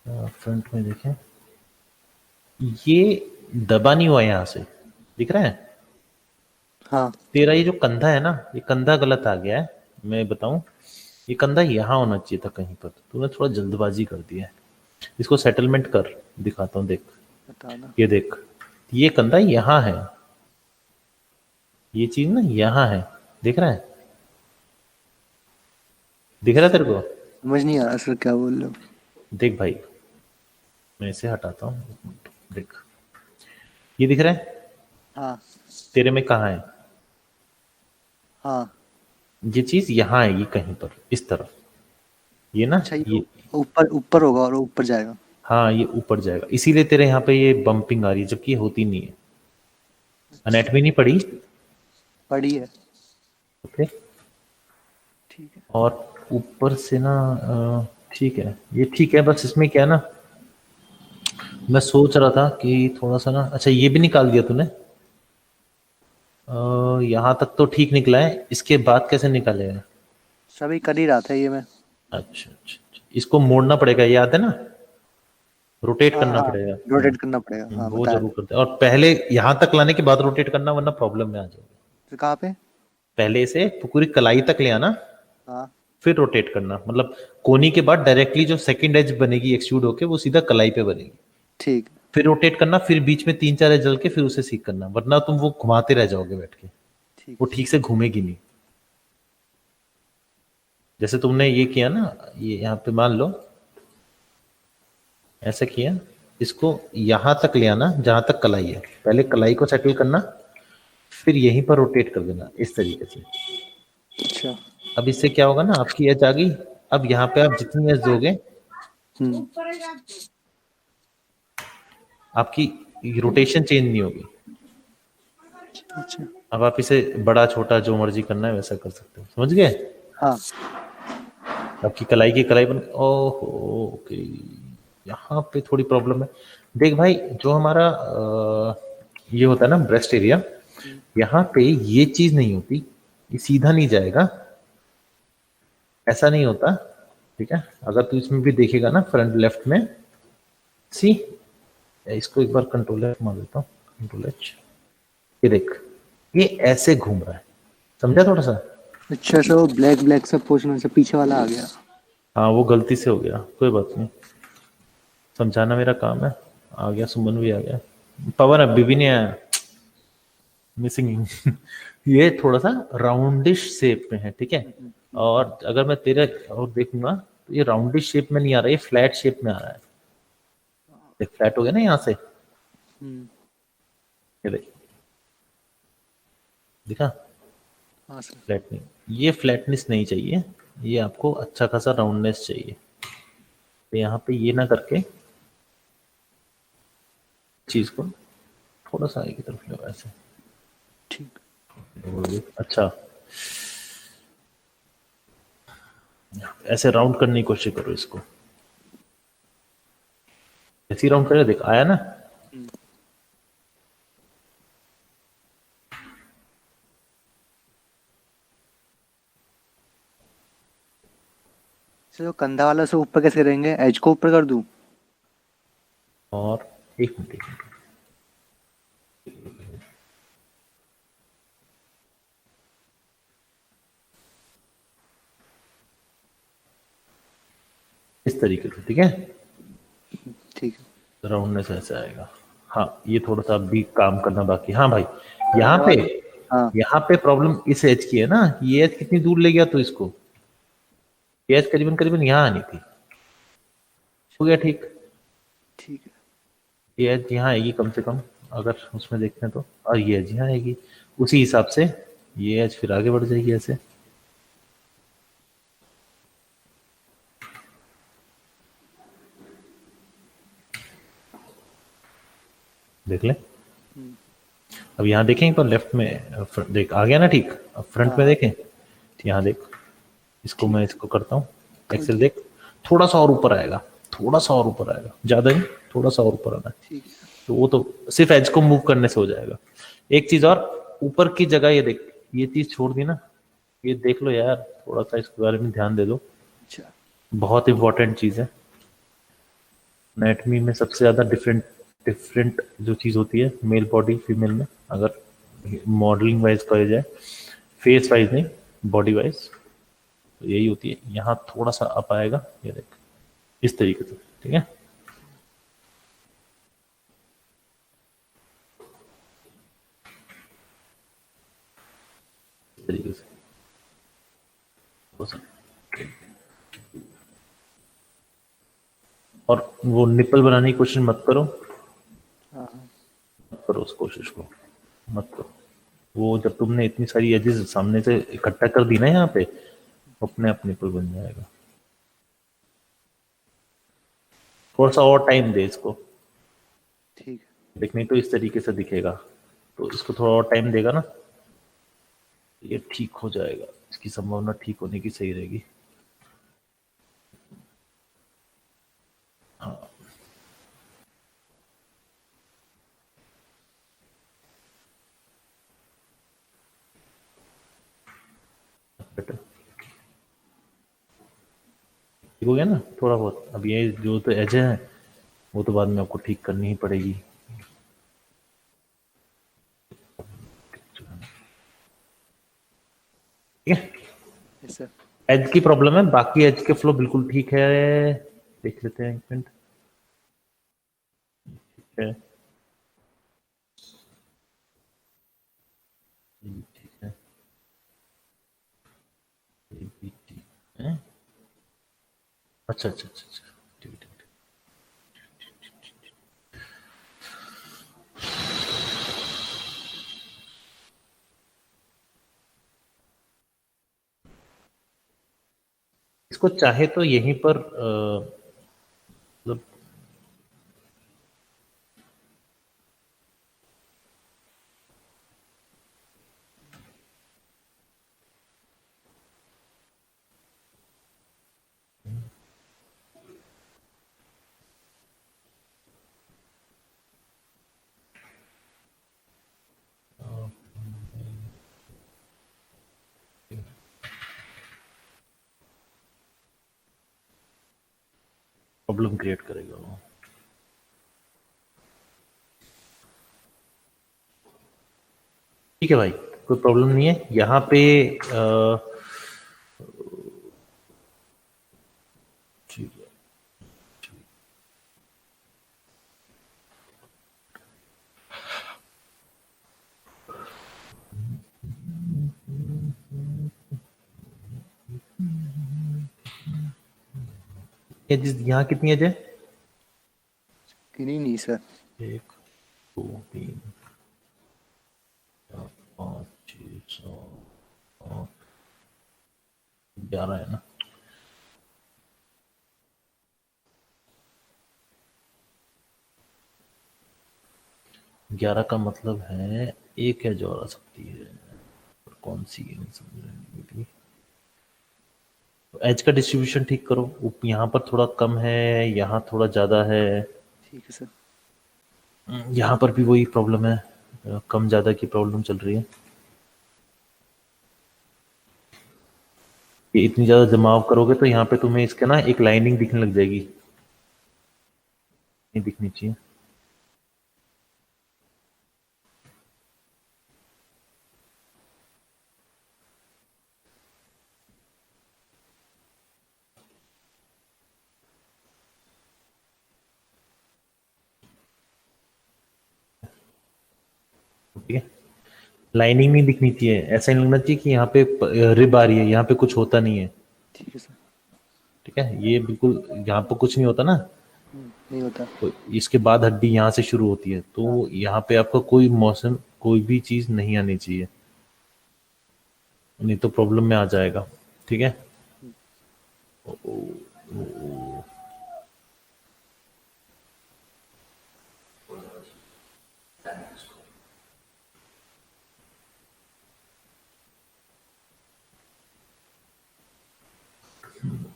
Front में देखें, ये दबा नहीं हुआ यहाँ से, दिख रहा है? हाँ तेरा ये जो कंधा है ना, ये कंधा गलत आ गया है। मैं बताऊं, ये कंधा यहाँ होना चाहिए था कहीं पर, तूने थोड़ा जल्दबाजी कर दिया है। इसको सेटलमेंट कर, दिखाता हूँ, देख। बताना। ये देख, ये कंधा यहाँ है, ये चीज ना यहाँ है, दिख रहा है? दिख रहा है तेरे को? समझ नहीं आ रहा सर क्या बोल रहे हो। देख भाई, मैं इसे हटाता हूँ, एक मिनट, देख, ये दिख रहा है? हाँ तेरे में कहाँ है? हाँ। ये चीज यहाँ है, ये कहीं पर इस तरफ, ये ना, अच्छा, ये ये, ऊपर ऊपर होगा और वो ऊपर जाएगा। हाँ ये ऊपर जाएगा, इसीलिए तेरे यहाँ पे ये बम्पिंग आ रही है, जबकि ये होती नहीं है। अच्छा। अनेटमी नहीं पढ़ी? पड़ी है। ओके। ठीक है। और ऊपर से ना, ठीक है, ये ठीक है, बस इसमें क्या है ना, मैं सोच रहा था कि थोड़ा सा ना, अच्छा ये भी निकाल दिया तूने? यहाँ तक तो ठीक निकला है, इसके बाद कैसे निकालेगा? सभी कर ही रहा था ये मैं। अच्छा अच्छा अच्छा, इसको मोड़ना पड़ेगा, याद है ना? रोटेट हाँ करना हाँ। पड़ेगा। रोटेट करना पड़ेगा, हाँ वो बताया जरूर था। करते हैं, और पहले यहाँ तक लाने के बाद रोटेट करना, वरना प्रॉब्लम में आ जाओगे। फिर कहाँ पे? पहले से पूरी कलाई तक ले आना, हाँ। फिर रोटेट करना, मतलब कोनी के बाद डायरेक्टली जो सेकंड एज बनेगी एक्सट्रूड होके, वो सीधा कलाई पे बनेगी। ठीक है। फिर रोटेट करना, फिर बीच में 3-4 एज जल के फिर उसे सीक करना, वरना तुम वो घुमाते रह जाओगे बैठ के, ठीक वो है ठीक सर। से घूमेगी नहीं। जैसे तुमने ये किया ना, ये यहाँ पे मान लो ऐसा किया, इसको यहाँ तक ले आना जहां तक कलाई है, पहले कलाई को सेटल करना, फिर यहीं पर रोटेट कर देना इस तरीके से। अच्छा। अब इससे क्या होगा ना, आपकी एज आ गई। अब यहाँ पे आप जितनी एज दोगे, हम्म। आपकी रोटेशन चेंज नहीं होगी। अच्छा। अब आप इसे बड़ा छोटा जो मर्जी करना है वैसा कर सकते हो, समझ गए? हाँ। आपकी कलाई की कलाई बन, ओहो, ओके। यहाँ पे थोड़ी प्रॉब्लम है। देख भाई, जो हमारा ये होता है ना ब्रेस्ट एरिया, हम्म। यहाँ पे ये चीज नहीं होती, ये सीधा नहीं जाएगा, ऐसा नहीं होता। ठीक है, अगर तू इसमें भी देखेगा ना फ्रंट लेफ्ट में, सी, इसको एक बार कंट्रोल एफ मार देता हूँ, कंट्रोल एच, ये देख, ये ऐसे घूम रहा है, समझा थोड़ा सा? अच्छा सर, वो ब्लैक ब्लैक सब पोर्शन से पीछे वाला आ गया। हाँ वो गलती से हो गया, कोई बात नहीं, समझाना मेरा काम है। आ गया, सुमन भी आ गया, पवन अभी भी नहीं आया, मिसिंग। ये थोड़ा सा राउंडिश शेप में है, ठीक है? और अगर मैं तेरे और देखूंगा तो ये राउंडिश शेप में नहीं आ रहा, ये फ्लैट शेप में आ रहा है। देख, फ्लैट हो गया ना यहाँ से, हम्म। ये देख, दिखा? हाँ सर। फ्लैट नहीं, ये फ्लैटनेस नहीं चाहिए, ये आपको अच्छा खासा राउंडनेस चाहिए। तो यहाँ पे ये ना करके चीज को थोड़ा सा आगे की तरफ ले, ऐसे। ठीक। अच्छा, ऐसे राउंड करने की कोशिश करो इसको, ऐसे राउंड करेगा, देख आया ना? हम्म। सर, वो कंधा वाला से ऊपर कैसे करेंगे? एज को ऊपर कर दूं? और एक मिनट, एक मिनट, इस तरीके से, ठीक है? ठीक है। राउंडनेस ऐसे आएगा। हाँ, ये थोड़ा सा भी काम करना बाकी। हाँ भाई, यहाँ कंधा पे, वाला। हाँ। यहाँ पे प्रॉब्लम इस एज की है ना, ये एज कितनी दूर ले गया तो इसको, ये एज करीबन करीबन यहाँ आनी थी। हो गया ठीक, ठीक है। ये एज यहाँ आएगी कम से कम, अगर उसमें देखते हैं तो, और ये एज यहाँ आएगी, उसी हिसाब से ये एज फिर आगे बढ़ जाएगी ऐसे। देख ले। हम्म। अब यहाँ देखें एक बार लेफ्ट में, देख आ गया ना ठीक? अब फ्रंट हाँ में हाँ। देखें, यहाँ देख, इसको ठीक मैं है। इसको करता हूँ, कर एक्सेल दिया। देख, थोड़ा सा और ऊपर आएगा, थोड़ा सा और ऊपर आएगा, ज्यादा नहीं, थोड़ा सा और ऊपर आना है। ठीक है। तो वो तो सिर्फ एज को मूव करने से हो जाएगा। एक चीज और, ऊपर की जगह ये देख, ये चीज छोड़ दी ना, ये देख लो यार, थोड़ा सा इसके बारे में ध्यान दे दो, अच्छा। बहुत इंपॉर्टेंट चीज है। एनाटॉमी में सबसे ज़्यादा डिफरेंट डिफरेंट जो चीज़ होती है मेल बॉडी फीमेल में, अगर मॉडलिंग वाइज कहा जाए, फेस वाइज नहीं, बॉडी वाइज, तो यही होती है। यहाँ थोड़ा सा अप आएगा, ये देख, इस तरीके से, ठीक है। इस तरीके से हो सकता है। और वो निपल बनाने की कोशिश मत करो, हाँ मत करो उस कोशिश को, मत करो। वो जब तुमने इतनी सारी एजेस सामने से इकट्ठा कर दी ना यहाँ पे, अपने आप निपल बन जाएगा। थोड़ा सा और टाइम दे इसको, ठीक है। दिखने तो इस तरीके से दिखेगा, तो इसको थोड़ा और टाइम देगा ना, ये ठीक हो जाएगा। इसकी संभावना ठीक होने की सही रहेगी। हाँ, बेटर, ठीक हो गया ना थोड़ा बहुत। अब ये जो तो एज है वो तो बाद में आपको ठीक करनी ही पड़ेगी। ठीक है, यस सर। एज की प्रॉब्लम है, बाकी एज के फ्लो बिल्कुल ठीक है। देख लेते हैं एक मिनट। ठीक है, ठीक है, ये भी ठीक है। अच्छा अच्छा अच्छा अच्छा, ठीक है, ठीक है। इसको चाहे तो यहीं पर मतलब प्रॉब्लम क्रिएट करेगा वो। ठीक है भाई, कोई प्रॉब्लम नहीं है यहाँ पे। ठीक है, यहाँ कितनी एज है? नहीं नहीं सर। 1 2 3 4 5 6 7 8 11 है ना। 11 का मतलब है एक है जो और आ सकती है, और कौन सी है नहीं समझ रही। तो एज का डिस्ट्रीब्यूशन ठीक करो, यहाँ पर थोड़ा कम है, यहाँ थोड़ा ज़्यादा है। ठीक है सर। यहाँ पर भी वही प्रॉब्लम है, कम ज़्यादा की प्रॉब्लम चल रही है। ये इतनी ज़्यादा जमाव करोगे तो यहाँ पे तुम्हें इसके ना एक लाइनिंग दिखने लग जाएगी, नहीं दिखनी चाहिए। ठीक है, लाइनिंग नहीं दिखनी चाहिए, ऐसा नहीं लगना चाहिए कि यहाँ पे रिब आ रही है, यहाँ पे कुछ होता नहीं है। ठीक है सर। ठीक है, ये बिल्कुल यहाँ पे कुछ नहीं होता ना, नहीं होता। तो इसके बाद हड्डी यहाँ से शुरू होती है, हाँ। तो यहाँ पे आपका कोई मौसम कोई भी चीज नहीं आनी चाहिए, नहीं तो प्रॉब्लम में आ जाएगा। ठीक है,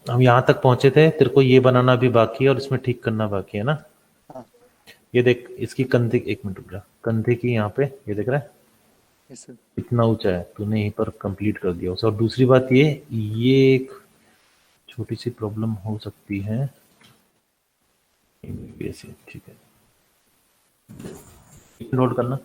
हम यहाँ तक पहुंचे थे, तेरे को ये बनाना भी बाकी है और इसमें ठीक करना बाकी है ना। हाँ। ये देख, इसकी कंधे, एक मिनट रुक जा, कंधे की यहाँ पे ये देख रहा है, यस सर। इतना ऊंचा है, तूने यहीं पर कंप्लीट कर दिया उसे। और दूसरी बात ये एक छोटी सी प्रॉब्लम हो सकती है, यूपीएससी, ठीक है, नोट करना।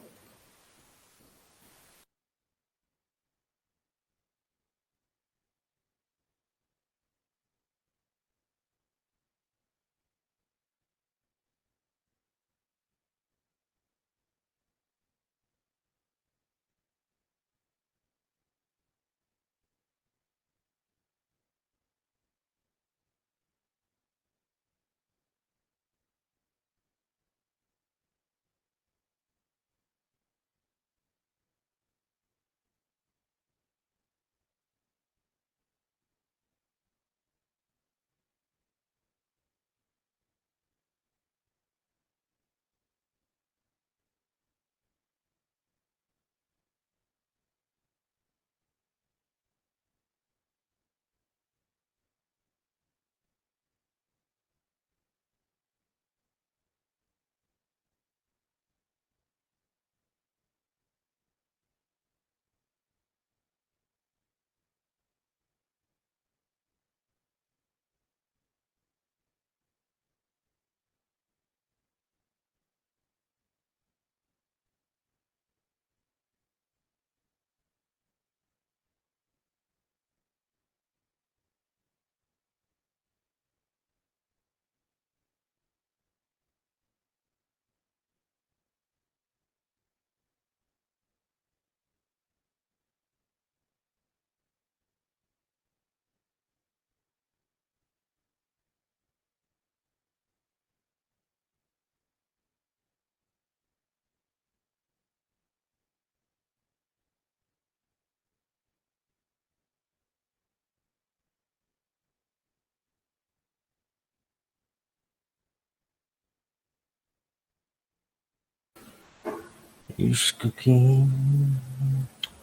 इश्क की,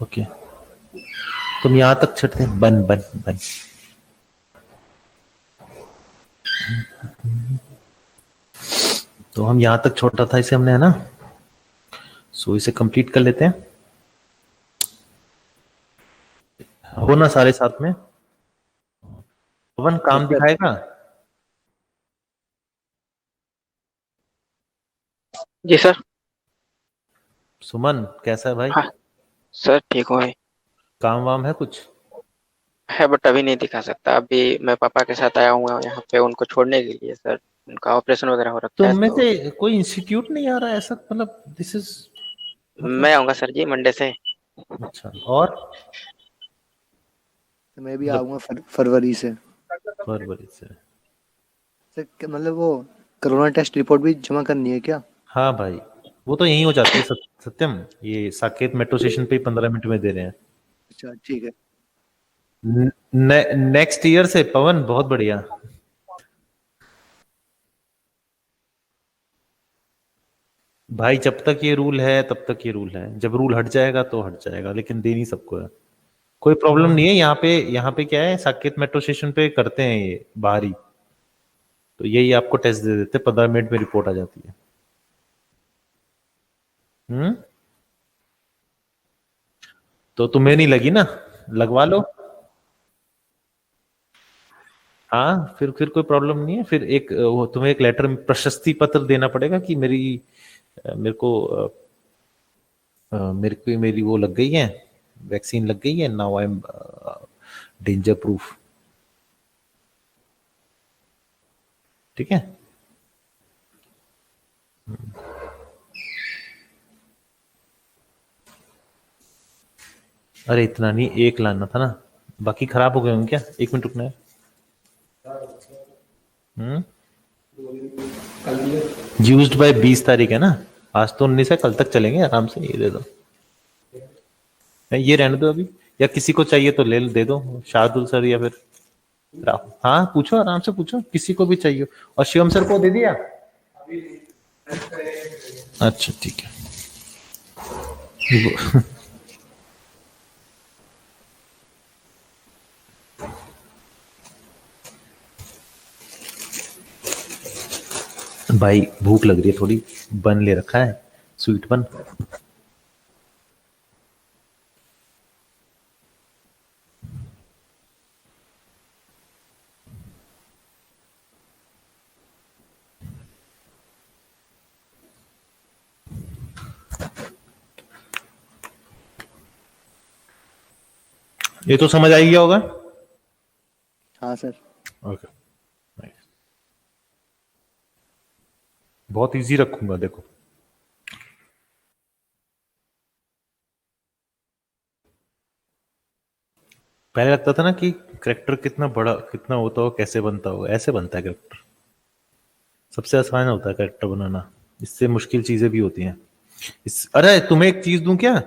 ओके, तुम यहां तक छटते हैं, बन बन बन। तो हम यहां तक छोटा था, इसे हमने, है ना, सो इसे कंप्लीट कर लेते हैं। हो ना सारे साथ में? पवन यस काम सर। दिखाएगा? जी सर। सुमन कैसा है भाई? हाँ सर, ठीक हूँ भाई। काम वाम है कुछ? है बट अभी नहीं दिखा सकता। अभी मैं पापा के साथ आया हूँ यहाँ पे उनको छोड़ने के लिए सर। उनका ऑपरेशन वगैरह हो रखा तुम है में तो। से कोई इंस्टीट्यूट नहीं आ रहा है ऐसा, मतलब दिस इज, मतलब, मैं आऊँगा सर जी मंडे से। अच्छा, और तो मैं भी मतलब आऊँगा फरवरी से। फरवरी से? सर मतलब वो कोरोना टेस्ट रिपोर्ट भी जमा करनी है क्या? हाँ भाई, वो तो यहीं हो जाती है, सत्यम, ये साकेत मेट्रो स्टेशन पे 15 मिनट में दे रहे हैं। अच्छा ठीक है। नेक्स्ट ईयर से पवन, बहुत बढ़िया। भाई जब तक ये रूल है तब तक ये रूल है, जब रूल हट जाएगा तो हट जाएगा, लेकिन देनी सबको है। कोई प्रॉब्लम नहीं है यहाँ पे। यहाँ पे क्या है, साकेत मेट्रो स्टेशन पे करते हैं ये बाहरी, तो यही आपको टेस्ट दे देते, 15 मिनट में रिपोर्ट आ जाती है। हम्म। तो तुम्हें नहीं लगी ना, लगवा लो। हाँ, फिर कोई प्रॉब्लम नहीं है। फिर एक वो तुम्हें एक लेटर, प्रशस्ति पत्र देना पड़ेगा कि मेरे को मेरी वो लग गई है, वैक्सीन लग गई है, now I am danger proof. ठीक है। अरे इतना नहीं, एक लाना था ना, बाकी खराब हो गए होंगे क्या? एक मिनट रुकना है। हम्म। यूज्ड बाय 20 तारीख है ना, आज तो 19 है, कल तक चलेंगे आराम से। ये दे दो, ये रहने दो अभी, या किसी को चाहिए तो ले दे दो, शार्दुल सर या फिर राहुल। हाँ पूछो, आराम से पूछो, किसी को भी चाहिए। और शिवम सर को दे दिया? अच्छा ठीक है। भाई भूख लग रही है थोड़ी, बन ले रखा है, स्वीट बन। ये तो समझ आई गया होगा। हाँ सर। Okay, nice. बहुत इजी रखूंगा देखो। पहले लगता था ना कि करेक्टर कितना बड़ा कितना होता हो, कैसे बनता हो, ऐसे बनता है करेक्टर। सबसे आसान होता है करेक्टर बनाना, इससे मुश्किल चीजें भी होती हैं। अरे तुम्हें एक चीज दूं क्या?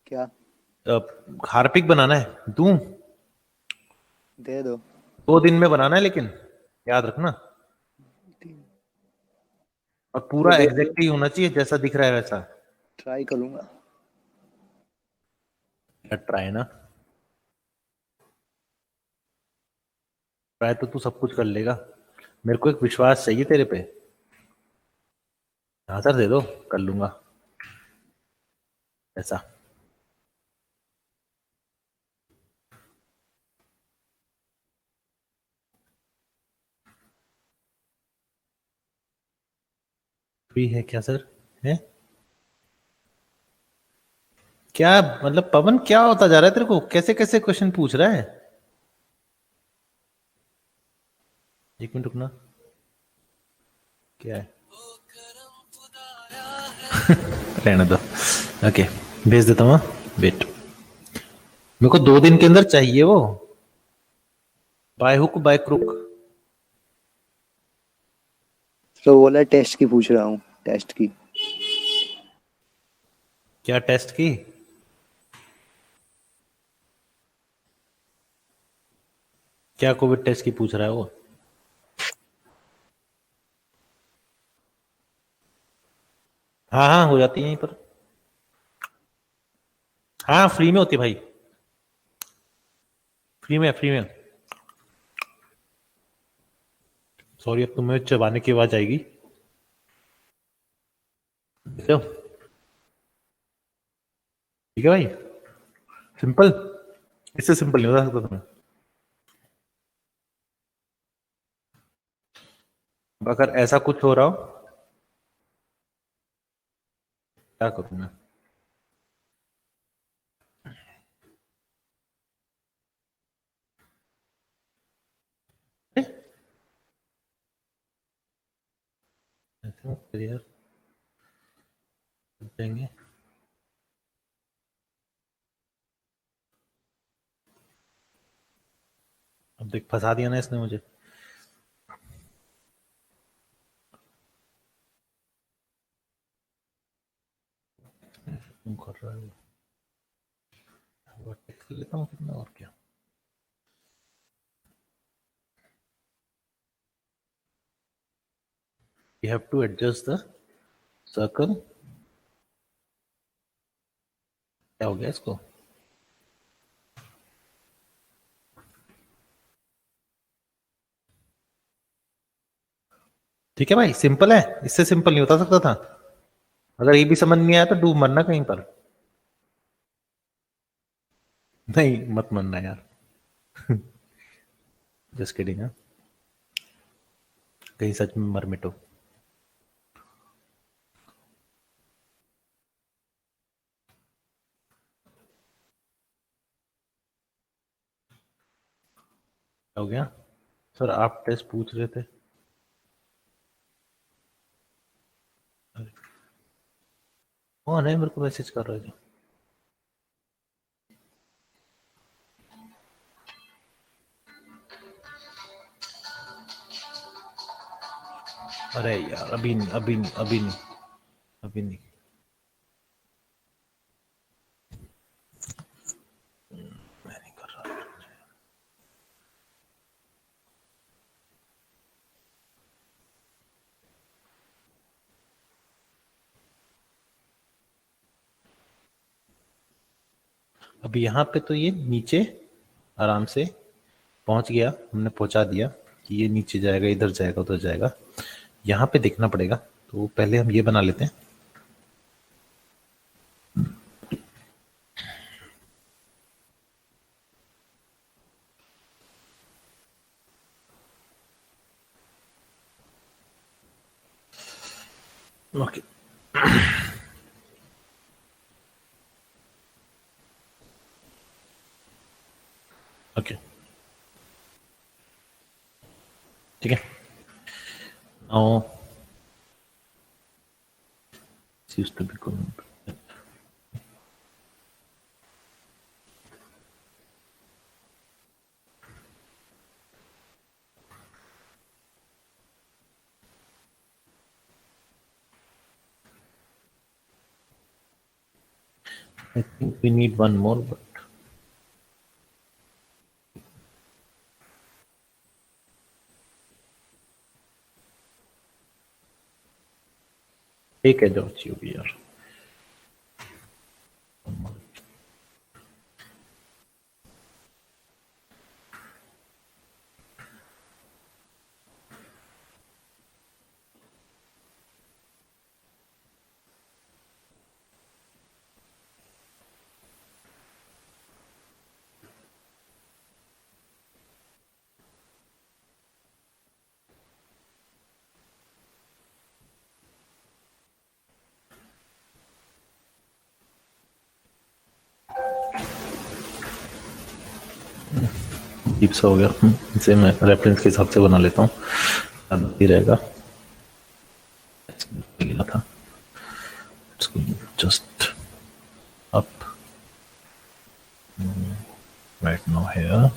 क्या? हार्पिक बनाना है, दूं? दे दो। 2 दिन में बनाना है, लेकिन याद रखना। और चलो पूरा दे दो, एग्जैक्ट ही होना चाहिए, जैसा दिख रहा है वैसा। ट्राई करूंगा। ट्राई ना, ट्राई तो तू सब कुछ कर लेगा। मेरे को एक विश्वास चाहिए तेरे पे। आंसर दे दो, कर लूंगा ऐसा। भी है क्या सर? है क्या? मतलब पवन क्या होता जा रहा है तेरे को? कैसे कैसे क्वेश्चन पूछ रहा है? एक मिनट रुकना। क्या है? रहने दो। ओके, भेज देता हूँ। वेट, मेरे को 2 दिन के अंदर चाहिए वो, बाय हुक बाय क्रुक। तो बोला टेस्ट की पूछ रहा हूँ, टेस्ट की। क्या टेस्ट की? क्या कोविड टेस्ट की पूछ रहा है वो? हाँ हाँ, हो जाती है यहीं पर। हाँ, फ्री में होती है भाई, फ्री में, फ्री में। सॉरी, अब तुम्हें चबाने की आवाज आएगी। ठीक है, ठीक है भाई। सिंपल, इससे सिंपल नहीं होता सकता तुम्हें। अब अगर ऐसा कुछ हो रहा हो, क्या करूं मैं? ए? ऐसे मत कर यार, रुक जाएंगे। अब देख, फंसा दिया ना इसने मुझे। तुम कर रहा है वो, कर लेता हूँ कितना, और क्या। You have to adjust the circle। क्या हो गया इसको? ठीक है भाई, सिंपल है, इससे सिंपल नहीं होता सकता था। अगर ये भी समझ नहीं आया तो डूब मरना कहीं पर। नहीं, मत मरना यार। Just kidding. कहीं सच में मर मिटो। हो गया सर, आप टेस्ट पूछ रहे थे। कौन है मेरे को मैसेज कर रहा है जो? अरे यार, अभी नहीं, अभी नहीं, अभी नहीं, अभी नहीं। मैं नहीं कर रहा। अभी यहाँ पे तो ये नीचे आराम से पहुंच गया, हमने पहुंचा दिया कि ये नीचे जाएगा, इधर जाएगा, उधर जाएगा। यहाँ पे देखना पड़ेगा, तो पहले हम ये बना लेते हैं। ओके, ठीक है। Now used to be good. I think we need one more, but ठीक है जो अच्छी होगी यार। डीप सा हो गया। इसे मैं रेफरेंस के हिसाब से बना लेता हूँ, ही रहेगा। गिला था, just up right now here.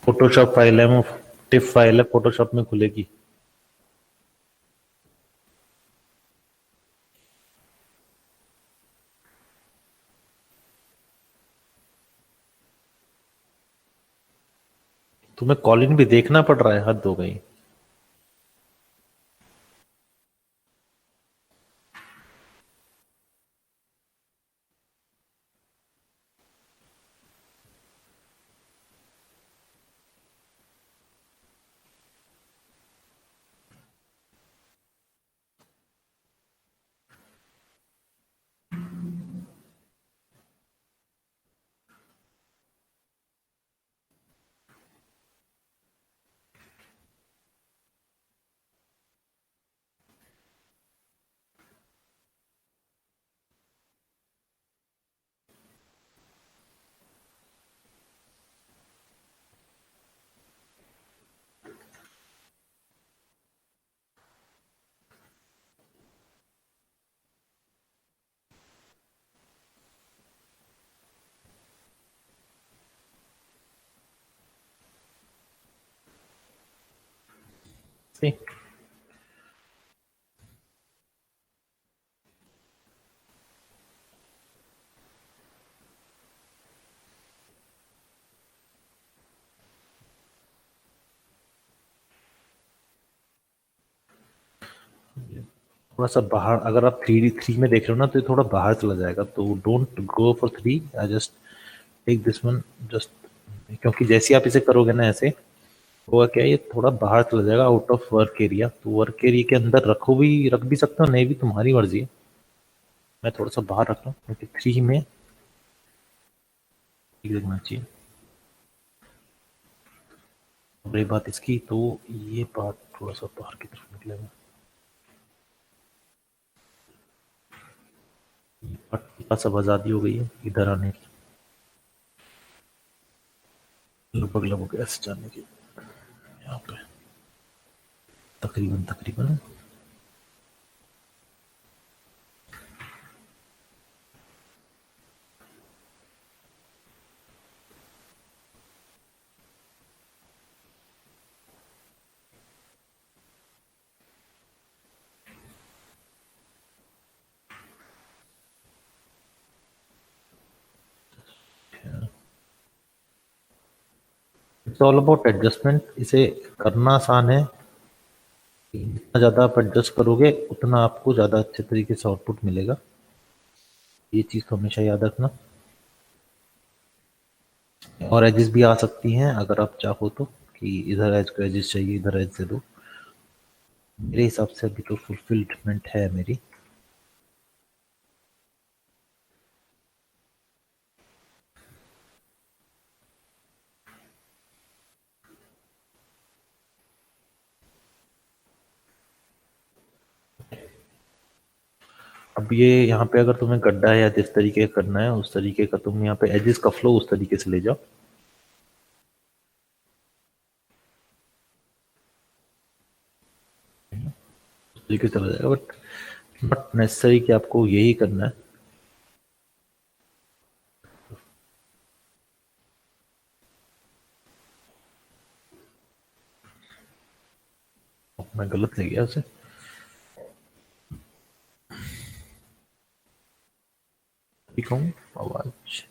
Photoshop file है, वो टिफ फाइल है, फोटोशॉप में खुलेगी। तुम्हें कॉलिंग भी देखना पड़ रहा है, हद हो गई। See? थोड़ा सा बाहर, अगर आप थ्री में देख रहे हो ना, तो ये थोड़ा बाहर चला जाएगा, तो don't go for three. I just take this one, just क्योंकि जैसे आप इसे करोगे ना ऐसे, हुआ क्या है, ये थोड़ा बाहर चला जाएगा आउट ऑफ वर्क एरिया। तो वर्क एरिया के अंदर रख भी सकते हो, नहीं भी, तुम्हारी मर्जी है। मैं थोड़ा सा बाहर रख रहा हूँ क्योंकि थ्री में ठीक देखना चाहिए। अब रही बात इसकी, तो ये पार्ट थोड़ा सा बाहर की तरफ निकलेगा। थोड़ा सा आजादी हो गई है इधर आने की, लगभग ऐसे जाने की, यहाँ पे तकरीबन तकरीबन। It's all about adjustment. इसे करना आसान है, जितना ज़्यादा आप एडजस्ट करोगे उतना आपको ज़्यादा अच्छे तरीके से आउटपुट मिलेगा। ये चीज़ तो हमेशा याद रखना। और एजेस भी आ सकती हैं अगर आप चाहो तो, कि इधर एज को एजेस चाहिए, इधर एज दे दो। मेरे हिसाब से अभी तो फुलफिलमेंट है मेरी। अब ये यहाँ पे अगर तुम्हें गड्ढा या जिस तरीके का करना है उस तरीके का तुम यहाँ पे एजेस का फ्लो उस तरीके से ले जाओ। उस तरीके से चला जाएगा, बट नॉट नेसेसरी कि आपको यही करना है। मैं गलत ले गया उसे। ठीक हूँ आवाज।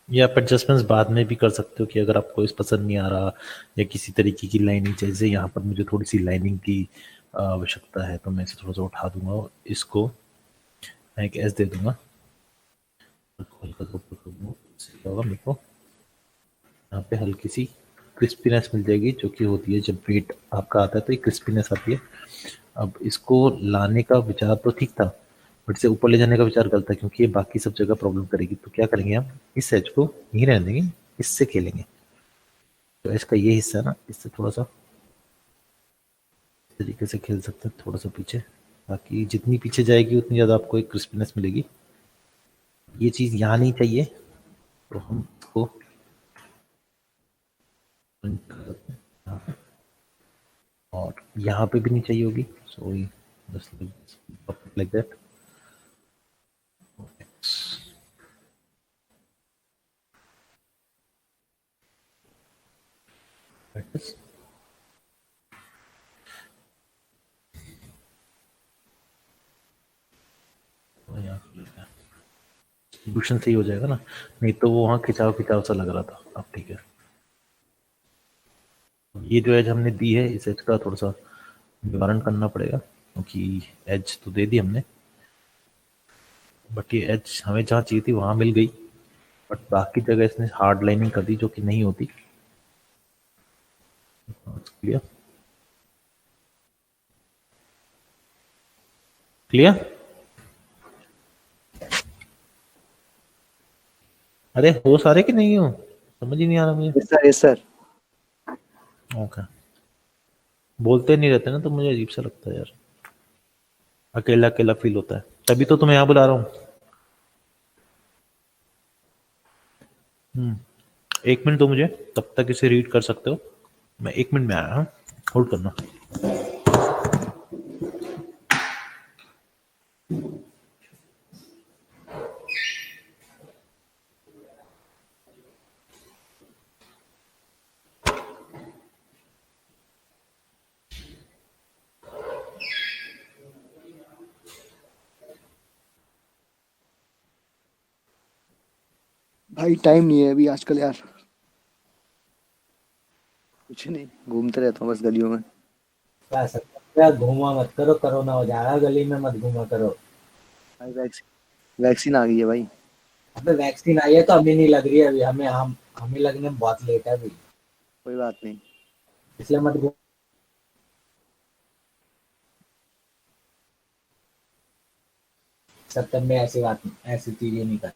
ये आप एडजस्टमेंट्स बाद में भी कर सकते हो कि अगर आपको इस पसंद नहीं आ रहा या किसी तरीके की लाइनिंग चाहिए, जैसे यहाँ पर मुझे थोड़ी सी लाइनिंग की आवश्यकता है तो मैं इसे थोड़ा सा उठा दूंगा और इसको मैं एक एस दे दूंगा। हल्का सा ऊपर कर दूंगा, इससे क्या होगा मेरे को यहाँ पे हल्की सी क्रिस्पीनेस मिल जाएगी, जो कि होती है जब वेट आपका आता है तो एक क्रिस्पीनेस आती है। अब इसको लाने का विचार तो ठीक था, बट इसे ऊपर ले जाने का विचार गलत है क्योंकि ये बाकी सब जगह प्रॉब्लम करेगी। तो क्या करेंगे हम, इस एज को यहीं रहने देंगे, इससे खेलेंगे। तो इसका ये हिस्सा है ना, इससे थोड़ा सा इस तरीके से खेल सकते हैं, थोड़ा सा पीछे, ताकि जितनी पीछे जाएगी उतनी ज़्यादा आपको एक क्रिस्पीनेस मिलेगी। ये चीज़ यहाँ नहीं चाहिए तो हम इसको और यहाँ पे भी नहीं चाहिए होगी, सो लाइक दैट। डिस्ट्रीब्यूशन सही हो जाएगा ना, नहीं तो वो वहाँ खिंचाव खिंचाव सा लग रहा था। अब ठीक है, ये जो एज हमने दी है इस एज का थोड़ा सा निवारण करना पड़ेगा क्योंकि एज तो दे दी हमने, बट ये एज हमें जहाँ चाहिए थी वहां मिल गई, बट बाकी जगह इसने हार्ड लाइनिंग कर दी जो कि नहीं होती। Clear clear. अरे हो सारे कि नहीं हो, समझ ही नहीं आ रहा मुझे। Yes sir, yes sir. Okay, बोलते नहीं रहते ना तो मुझे अजीब सा लगता है यार, अकेला अकेला फील होता है, तभी तो तुम्हें यहाँ बुला रहा हूँ। 1 मिनट दो मुझे, तब तक इसे रीड कर सकते हो। मैं 1 मिनट में आया हूँ, होल्ड करना। भाई टाइम नहीं है अभी आजकल यार, कुछ नहीं, घूमते रहता हूँ बस गलियों में। कह सकते हो यार, घूमा मत करो, कोरोना हो जाएगा, गली में मत घूमा करो। भाई वैक्सीन वैक्सीन आ गई है भाई। अबे वैक्सीन आई है तो हमें नहीं लग रही है अभी, हमें लगने में बहुत लेट है अभी, कोई बात नहीं। इसलिए मत घूम। सत्तर में ऐसी बात, ऐसी चीजें नहीं कर।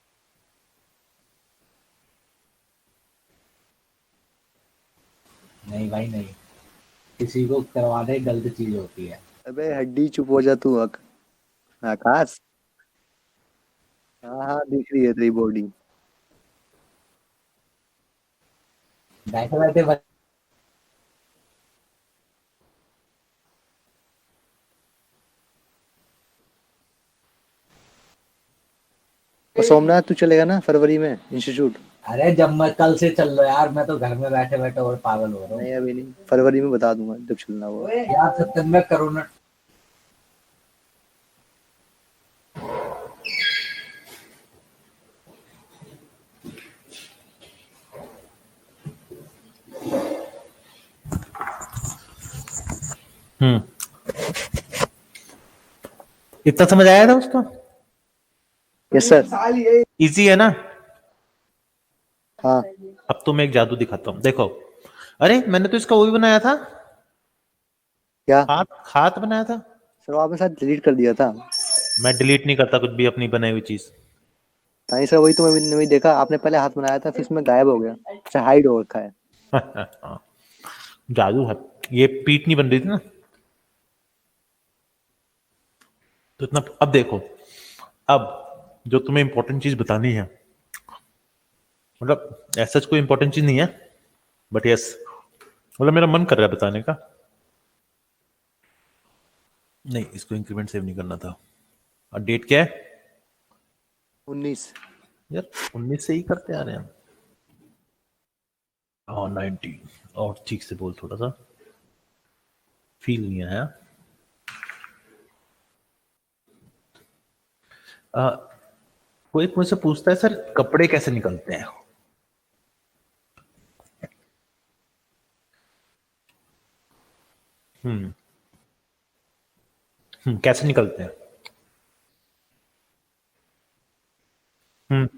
नहीं भाई नहीं, किसी को करवाना ही गलत चीज होती है। अबे हड्डी चुप हो जा तू। आकाश। हाँ हाँ, दिख रही है तेरी बॉडी। बैठे बैठे और सोमनाथ तू चलेगा ना फरवरी में इंस्टीट्यूट? अरे जब मैं कल से चल रहा यार, मैं तो घर में बैठे बैठे और पागल हो रहा हूँ नहीं अभी नहीं, फरवरी में बता दूंगा जब चलना वो। यार। सितंबर कोरोना इतना समझ आया था उसका? Yes sir. इजी है ना? हाँ अब तो मैं एक जादू दिखाता हूँ, देखो। अरे मैंने तो इसका वो भी बनाया था, क्या हाथ हाथ बनाया था। सर? वो आपने शायद डिलीट कर दिया था। मैं डिलीट नहीं करता कुछ भी अपनी बनाई हुई चीज। नहीं सर, वही तो मैंने वही देखा, आपने पहले हाथ बनाया था फिर इसमें गायब हो गया, अच्छा हाइड हो रखा है। हाँ, जादू है। ये पीठ नहीं बन रही थी ना, तो इतना। अब देखो, अब जो तुम्हें इंपॉर्टेंट चीज बतानी है, मतलब ऐसा कोई इंपॉर्टेंट चीज नहीं है, बट यस, मतलब मेरा मन कर रहा है बताने का। नहीं, इसको इंक्रीमेंट सेव नहीं करना था। और डेट क्या है? 19। यार 19 से ही करते आ रहे हैं हम। हाँ 19। और ठीक से बोल, थोड़ा सा फील नहीं आया। कोई मुझसे पूछता है सर कपड़े कैसे निकलते हैं? कैसे निकलते हैं? हम्म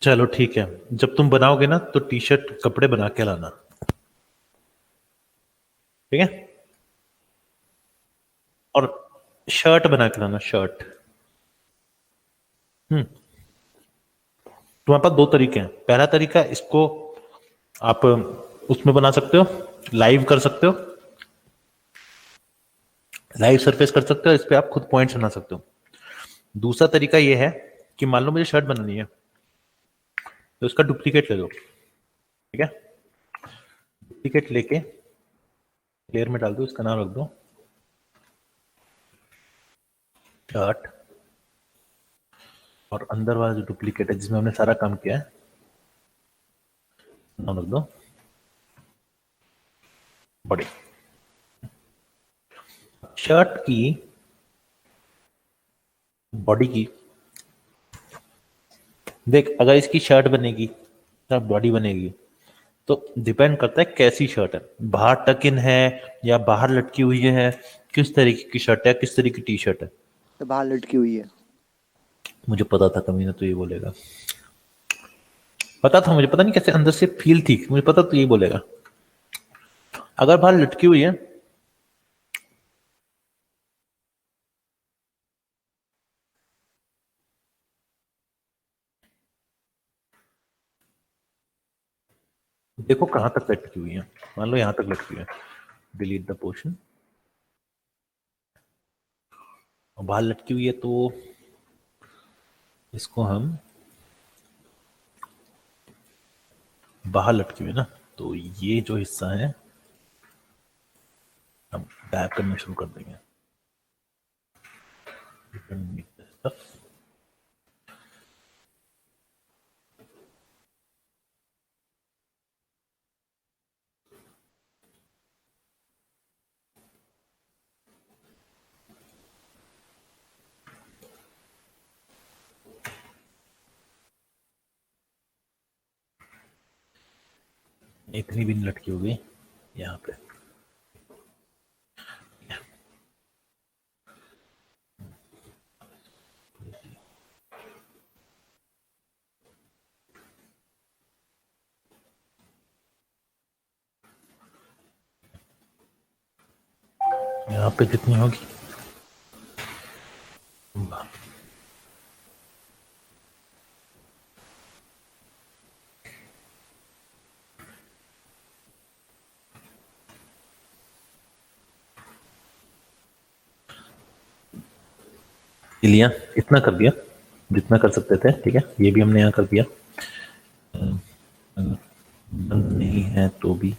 चलो ठीक है, जब तुम बनाओगे ना तो टी शर्ट कपड़े बना के लाना, ठीक है? और शर्ट बना के लाना, शर्ट। हम्म तुम्हारे पास दो तरीके हैं। पहला तरीका, इसको आप उसमें बना सकते हो, लाइव कर सकते हो, लाइव सरफेस कर सकते हो, इस पे आप खुद पॉइंट्स बना सकते हो। दूसरा तरीका ये है कि मान लो मुझे शर्ट बनानी है, तो इसका डुप्लीकेट ले लो, ठीक है? डुप्लीकेट लेके लेयर में डाल दो, इसका नाम रख दो शर्ट, और अंदर वाला जो डुप्लीकेट है जिसमें हमने सारा काम किया है, नाम रख दो बॉडी। शर्ट की बॉडी की, देख अगर इसकी शर्ट बनेगी या बॉडी बनेगी तो डिपेंड करता है कैसी शर्ट है, बाहर टक इन है या बाहर लटकी हुई है, किस तरीके की शर्ट है, किस तरीके की टी शर्ट है। तो बाहर लटकी हुई है। मुझे पता था कभी ना तो ये बोलेगा, पता था मुझे, पता नहीं कैसे अंदर से फील थी, मुझे पता तो ये बोलेगा। अगर बाहर लटकी हुई है देखो कहां तक लटकी हुई है, मान लो यहां तक लटकी हुई है, डिलीट द पोर्शन। और बाहर लटकी हुई है तो इसको हम, बाहर लटकी हुई है ना, तो ये जो हिस्सा है हम गायब करना शुरू कर देंगे। इतनी भी नहीं लटकी होगी यहाँ पे। यहाँ पे कितनी होगी? लिया, इतना कर दिया जितना कर सकते थे, ठीक है? ये भी हमने यहाँ कर दिया। बंद नहीं है तो भी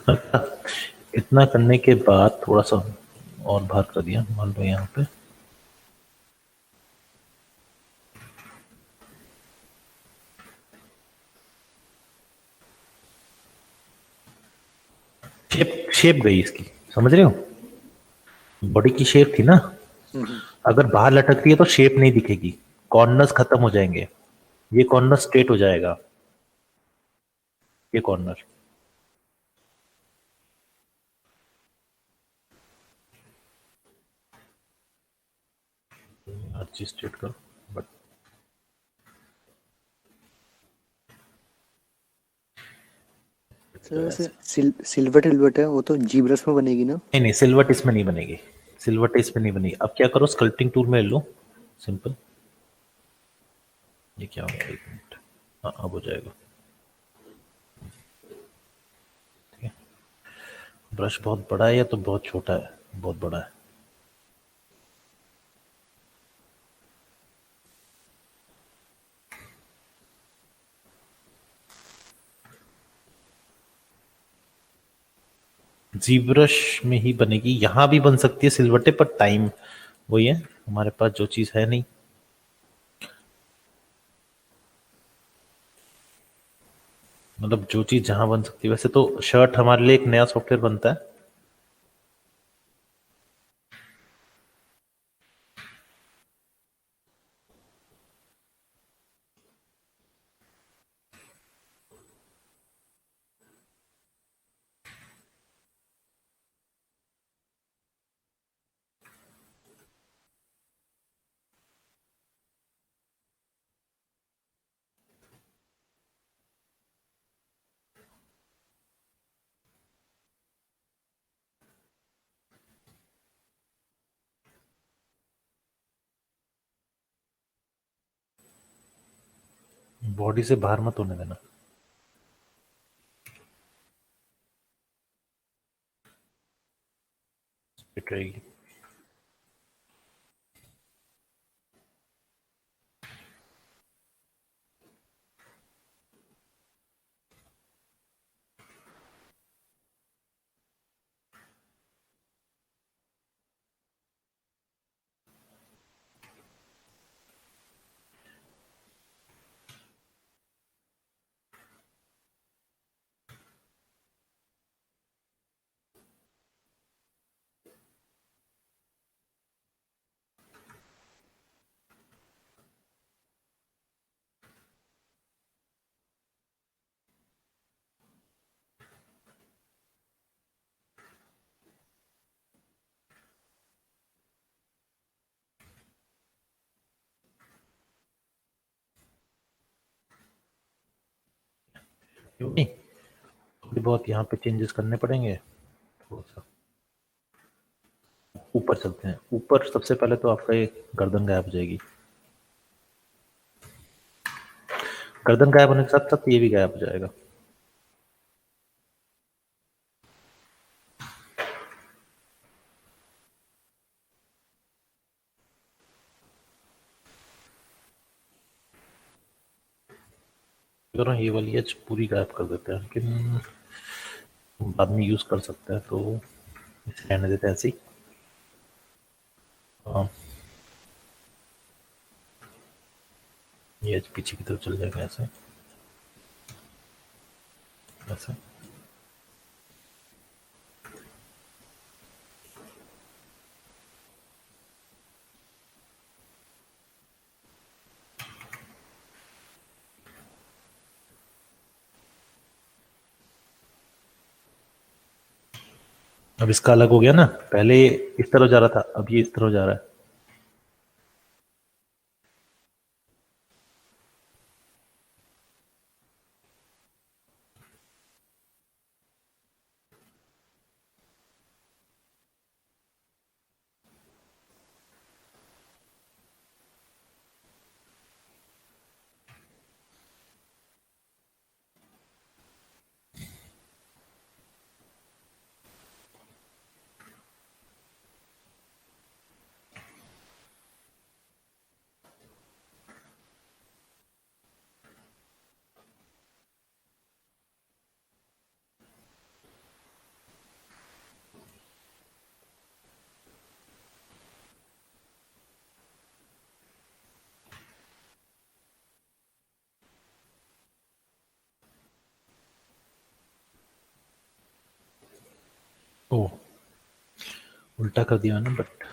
इतना करने के बाद थोड़ा सा और बाहर कर दिया, मान लो यहाँ पे शेप शेप गई इसकी, समझ रहे हो? बॉडी की शेप थी ना, हम्म। अगर बाहर लटक रही है तो शेप नहीं दिखेगी, कॉर्नर्स खत्म हो जाएंगे, ये कॉर्नर स्ट्रेट हो जाएगा, ये कॉर्नर। हर चीज स्ट्रेट करो, बट सर सिल्वर टिल्वर है वो तो जीब्रस में बनेगी ना। नहीं नहीं, सिल्वर्ट इसमें नहीं बनेगी, सिल्वर्ट इसमें नहीं बनेगी। अब क्या करो, स्कल्पटिंग टूल में ले लो, सिंपल। ये क्या हो गया, एक मिनट, हाँ अब हो जाएगा, ठीक है। ब्रश बहुत बड़ा है या तो बहुत छोटा है? बहुत बड़ा है। जी ब्रश में ही बनेगी, यहां भी बन सकती है सिलवटे पर, टाइम वही है, हमारे पास जो चीज है नहीं। मतलब जो चीज जहां बन सकती है, वैसे तो शर्ट हमारे लिए एक नया सॉफ्टवेयर बनता है, बॉडी से बाहर मत होने देना, फिट रहेगी। क्यों नहीं, थोड़ी बहुत यहाँ पे चेंजेस करने पड़ेंगे, थोड़ा सा ऊपर चलते हैं। ऊपर सबसे पहले तो आपका ये गर्दन गायब हो जाएगी, गर्दन गायब होने के साथ साथ ये भी गायब हो जाएगा। अगर ये वाली एज पूरी गायब कर देते हैं, लेकिन बाद में यूज कर सकते हैं, तो इसे रहने देते हैं ऐसे ही। हाँ, ये एज पीछे की तरफ चल जाएगा ऐसे ऐसे। अब इसका अलग हो गया ना, पहले इस तरह जा रहा था, अब ये इस तरह जा रहा है। ओ उल्टा कर दिया मैंने, बट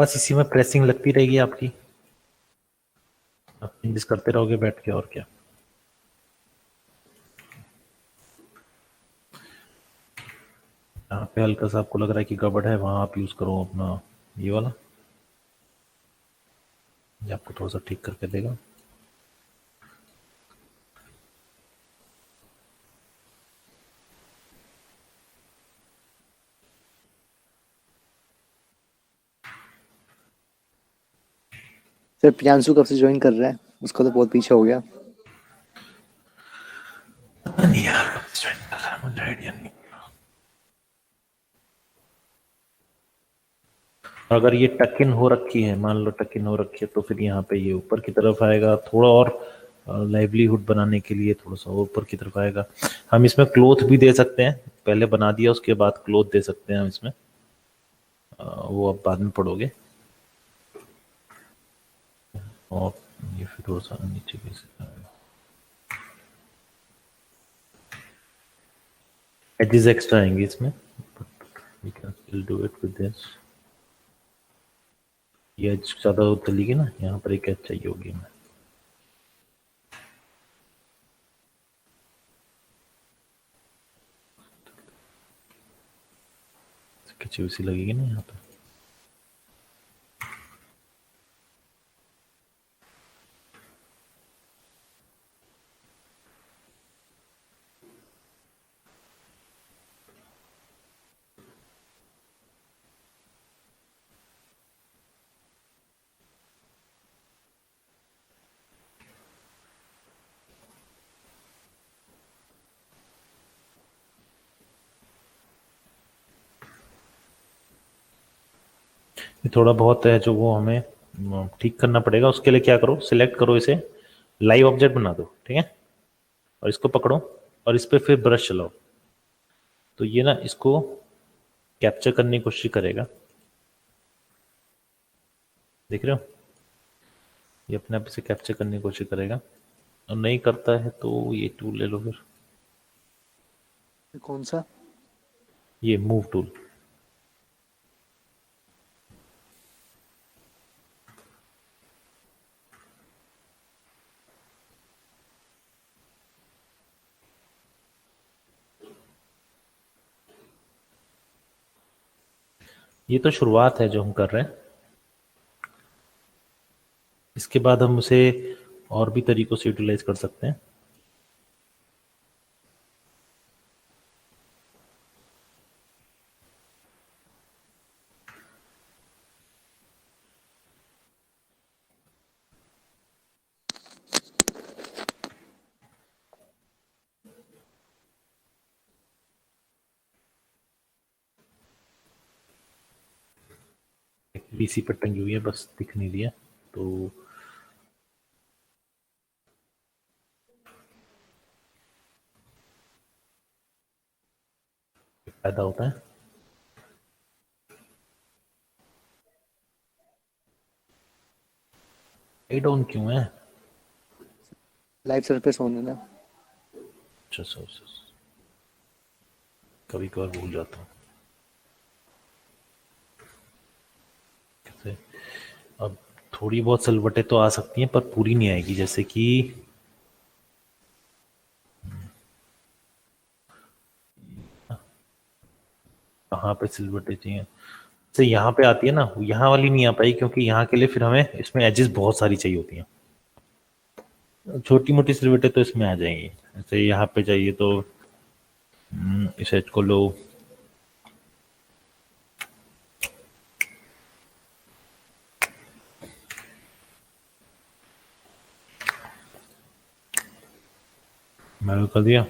बस इसी में प्रेसिंग लगती रहेगी आपकी, आप चेंजेस करते रहोगे बैठ के, और क्या। यहाँ पे हल्का सा आपको लग रहा है कि गड़बड़ है, वहां आप यूज करो अपना ये वाला, ये आपको थोड़ा सा ठीक करके देगा। सर प्रियांशु कब से ज्वाइन कर रहा है? उसका तो बहुत पीछे हो गया। पता नहीं यार कब से join कर रहा है, मुझे आइडिया नहीं। अगर ये टक इन हो रखी है, मान लो टक इन हो रखी है, तो फिर यहाँ पे ये ऊपर की तरफ आएगा, थोड़ा और लाइवलीहुड बनाने के लिए थोड़ा सा और ऊपर की तरफ आएगा। हम इसमें क्लोथ भी दे सकते हैं, पहले बना दिया उसके बाद क्लोथ दे सकते हैं हम इसमें, वो आप बाद में पढ़ोगे। और ये फिर थोड़ा सा नीचे कैसे आएगा, एजेस एक्स्ट्रा आएंगे इसमें, we can still do it with this। ये एज ज़्यादा चलेगी ना, यहाँ पर एक एज चाहिए होगी हमें। खिंची हुई सी लगेगी ना यहाँ पे। ये थोड़ा बहुत है जो वो हमें ठीक करना पड़ेगा। उसके लिए क्या करो, सिलेक्ट करो इसे, लाइव ऑब्जेक्ट बना दो, ठीक है, और इसको पकड़ो और इस पर फिर ब्रश चलाओ, तो ये ना इसको कैप्चर करने की कोशिश करेगा, देख रहे हो, ये अपने आप इसे कैप्चर करने की कोशिश करेगा, और नहीं करता है तो ये टूल ले लो फिर, कौन सा? ये मूव टूल। ये तो शुरुआत है जो हम कर रहे हैं, इसके बाद हम उसे और भी तरीकों से यूटिलाइज कर सकते हैं। पीसी पर टंगी हुई है, बस दिख नहीं रही है, तो फायदा होता है। लाइट ऑन क्यों है? लाइव सरफेस होने ना। अच्छा कभी कभार भूल जाता हूँ कैसे। अब थोड़ी बहुत सलवटें तो आ सकती हैं पर पूरी नहीं आएगी, जैसे कि कहाँ पे सिलवटें चाहिए, जैसे यहाँ पे आती है ना, यहाँ वाली नहीं आ पाई क्योंकि यहाँ के लिए फिर हमें इसमें एजेस बहुत सारी चाहिए होती हैं। छोटी मोटी सिलवटें तो इसमें आ जाएंगी, जैसे यहाँ पे चाहिए तो इस एज को लो, मैंने कर दिया।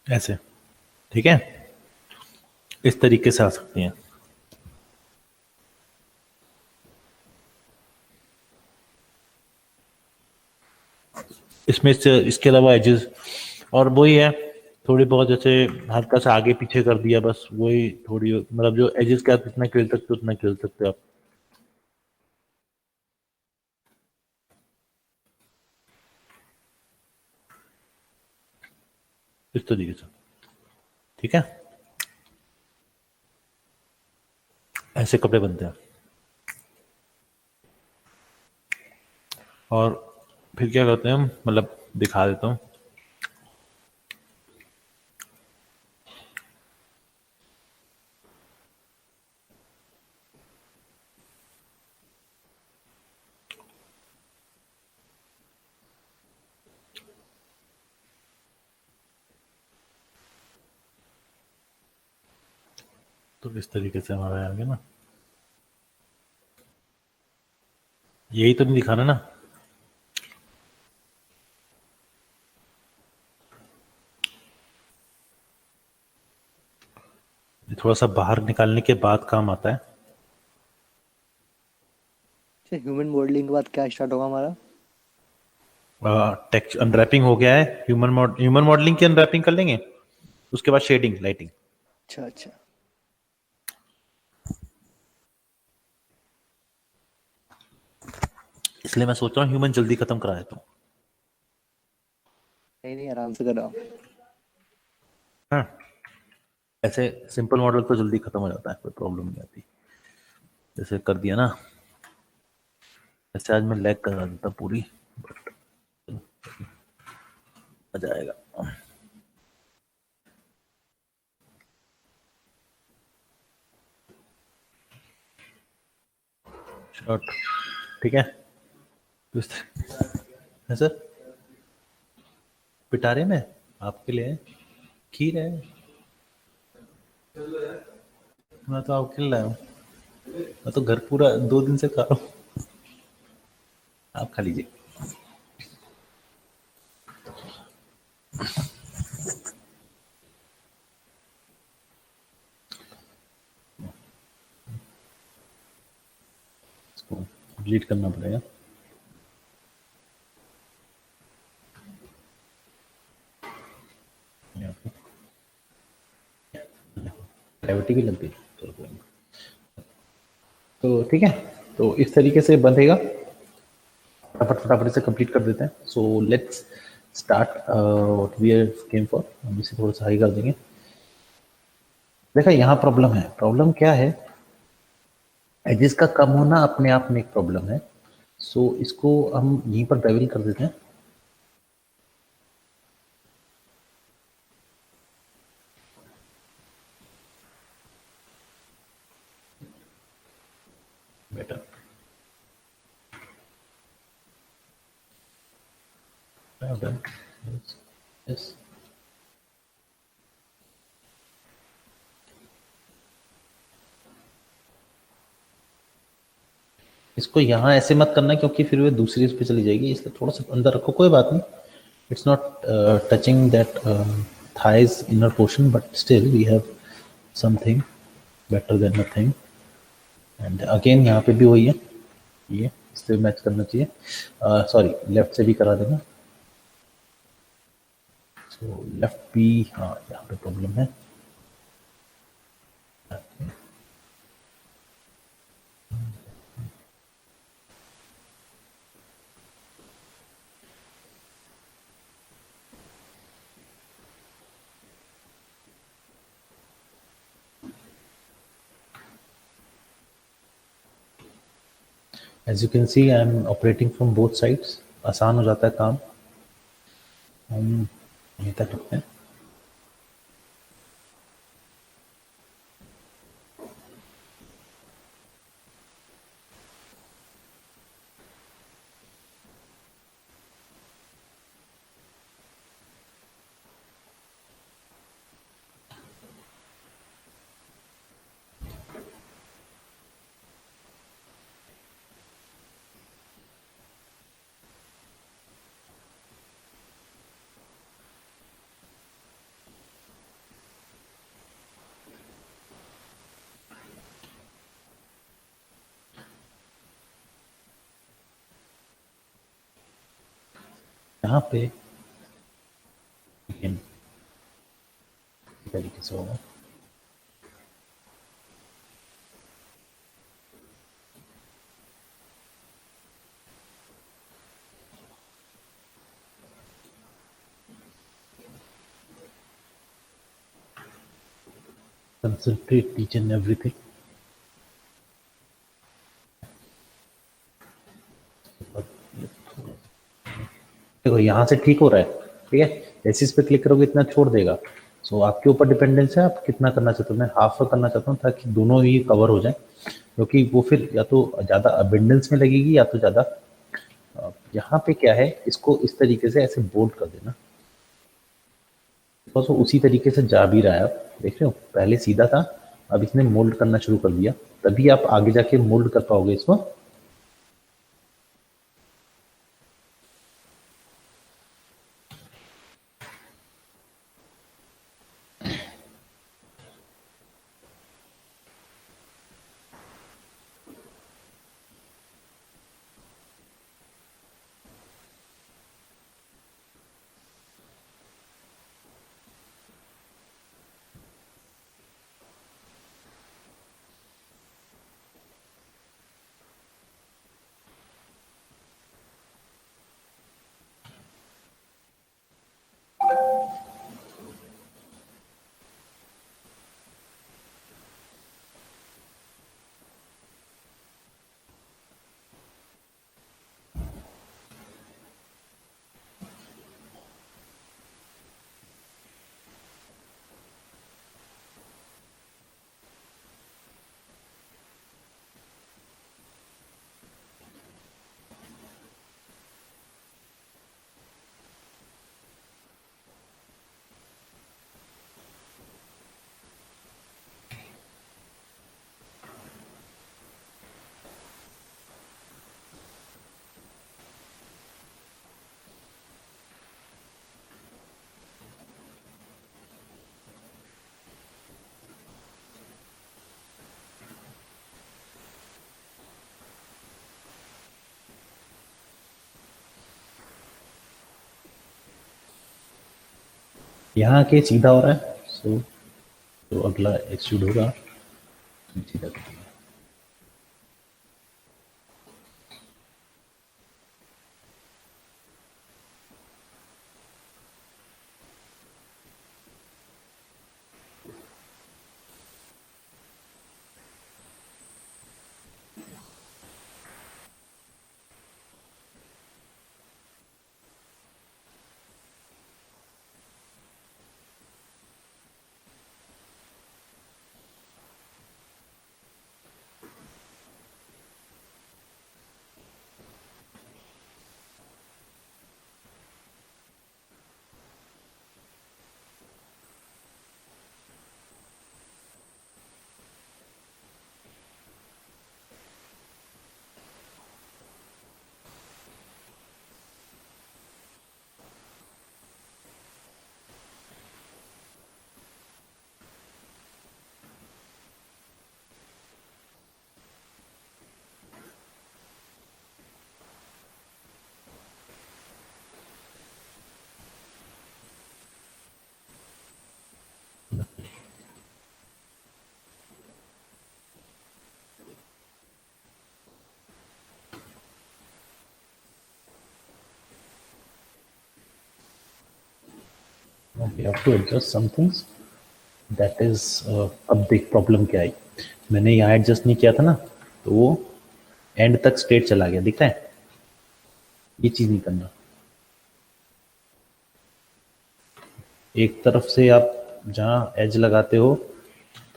ऐसे ठीक है, इस तरीके से आ सकती हैं। इसमें से इसके अलावा एजेस और वही है, थोड़ी बहुत जैसे हल्का सा आगे पीछे कर दिया, बस वही थोड़ी, मतलब जो एजेस के आप जितना खेल सकते हो उतना खेल सकते हो आप। इस तरीके से, ठीक है, ऐसे कपड़े बनते हैं। और फिर क्या करते हैं हम, मतलब दिखा देता हूँ। तो इस तरीके से हमारा आ गया ना, यही तो नहीं दिखाना ना। ये थोड़ा सा बाहर निकालने के बाद काम आता है। ह्यूमन मॉडलिंग के बाद क्या स्टार्ट होगा हमारा? टेक्स्ट अनरैपिंग हो गया है, ह्यूमन मॉडलिंग की अनरैपिंग कर लेंगे, उसके बाद शेडिंग, लाइटिंग। अच्छा अच्छा। इसलिए मैं सोच रहा हूँ ह्यूमन जल्दी खत्म करा देता हूँ। नहीं नहीं, आराम से करो। हाँ, ऐसे सिंपल मॉडल तो जल्दी खत्म हो जाता है, कोई प्रॉब्लम नहीं आती। जैसे कर दिया ना, ऐसे आज मैं लैग करा देता पूरी, बट मजा आएगा। शॉर्ट, ठीक है। तो है सर, पिटारे में आपके लिए खीर है, मैं तो आपके लिए लाया हूँ। मैं तो घर पूरा 2 दिन से खा रहा हूँ, आप खा लीजिए। इसको डिलीट करना पड़ेगा। ग्रेविटी भी लगती है तो कोई नहीं। तो ठीक है, तो इस तरीके से बंधेगा। फटाफट फटाफट से कंप्लीट कर देते हैं। So let's start what we came for. हम इसे थोड़ा सा हाई कर देंगे। देखा, यहाँ प्रॉब्लम है। प्रॉब्लम क्या है, एजेस का कम होना अपने आप में एक प्रॉब्लम है। सो इसको हम यहीं पर बेवल कर देते हैं। Better, yes. इसको यहाँ ऐसे मत करना, क्योंकि फिर वो दूसरी उस पे चली जाएगी, इसलिए थोड़ा सा अंदर रखो, कोई बात नहीं। It's not touching that thighs inner portion, but still we have something better than nothing. And again यहाँ पे भी वही है, ये इससे मैच करना चाहिए। सॉरी, लेफ्ट से भी करा देना। सो लेफ्ट भी, हाँ यहाँ पे प्रॉब्लम है। As you can see I am operating from both sides. आसान हो जाता है काम। हम यहीं तक रखते हैं। यहाँ पे again, तरीके से होगा। Concentrate each and everything. देखो यहाँ से ठीक हो रहा है, ठीक है, जैसे इस पे क्लिक करोगे इतना छोड़ देगा। सो आपके ऊपर डिपेंडेंस है, आप कितना करना चाहते हो। मैं हाफ करना चाहता हूँ ताकि दोनों ही कवर हो जाए, क्योंकि वो फिर या तो ज़्यादा अबेंडेंस में लगेगी या तो ज़्यादा। यहाँ पे क्या है, इसको इस तरीके से ऐसे बोल्ड कर देना, बिकॉज वो उसी तरीके से जा भी रहा है। आप देख रहे हो, पहले सीधा था, अब इसने मोल्ड करना शुरू कर दिया, तभी आप आगे जाके मोल्ड कर पाओगे इसको। यहाँ के सीधा हो रहा है, सो तो अगला एक्सट्रूड होगा सीधा कर देंगे। We have to adjust some things. That is, अब देख प्रॉब्लम क्या आई, मैंने यहाँ एडजस्ट नहीं किया था ना, तो वो एंड तक स्ट्रेट चला गया, दिख रहा है। ये चीज़ नहीं करना, एक तरफ से आप जहाँ एज लगाते हो